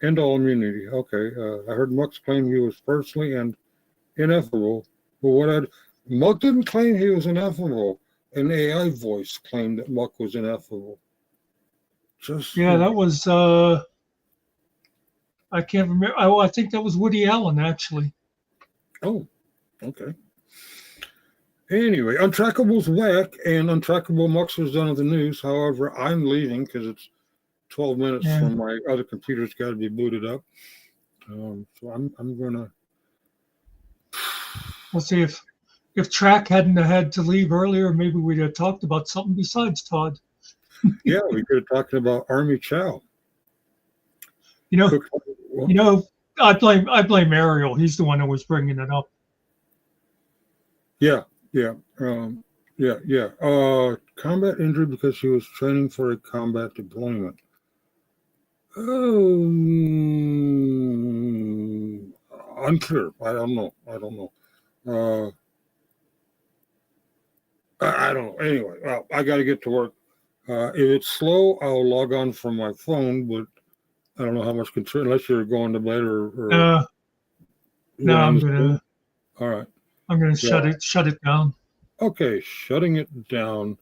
End all immunity. Okay, I heard Muck's claim he was personally and ineffable. But Muck didn't claim he was ineffable. An AI voice claimed that Muck was ineffable. That was I can't remember. I think that was Woody Allen actually. Oh, okay. Anyway, Untrackable's back, and Untrackable Muckster's done at the news. However, I'm leaving because it's 12 minutes from my other computer's got to be booted up. So I'm gonna. We'll see if Track hadn't had to leave earlier, maybe we'd have talked about something besides Todd. Yeah, we could have talked about Army Chow. I blame Ariel. He's the one who was bringing it up. Yeah. Combat injury because she was training for a combat deployment. Unclear. I don't know. I don't know. Anyway, well, I got to get to work. If it's slow, I'll log on from my phone, but I don't know how much control, unless you're going to bed or no, I'm gonna. All right. I'm gonna shut it down. Okay, shutting it down.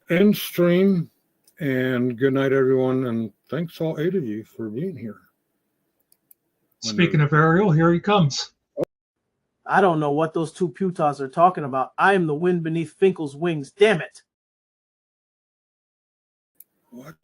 End stream, and good night, everyone, and thanks all 8 of you for being here. Speaking of Ariel, here he comes. I don't know what those two putas are talking about. I am the wind beneath Finkel's wings. Damn it. What?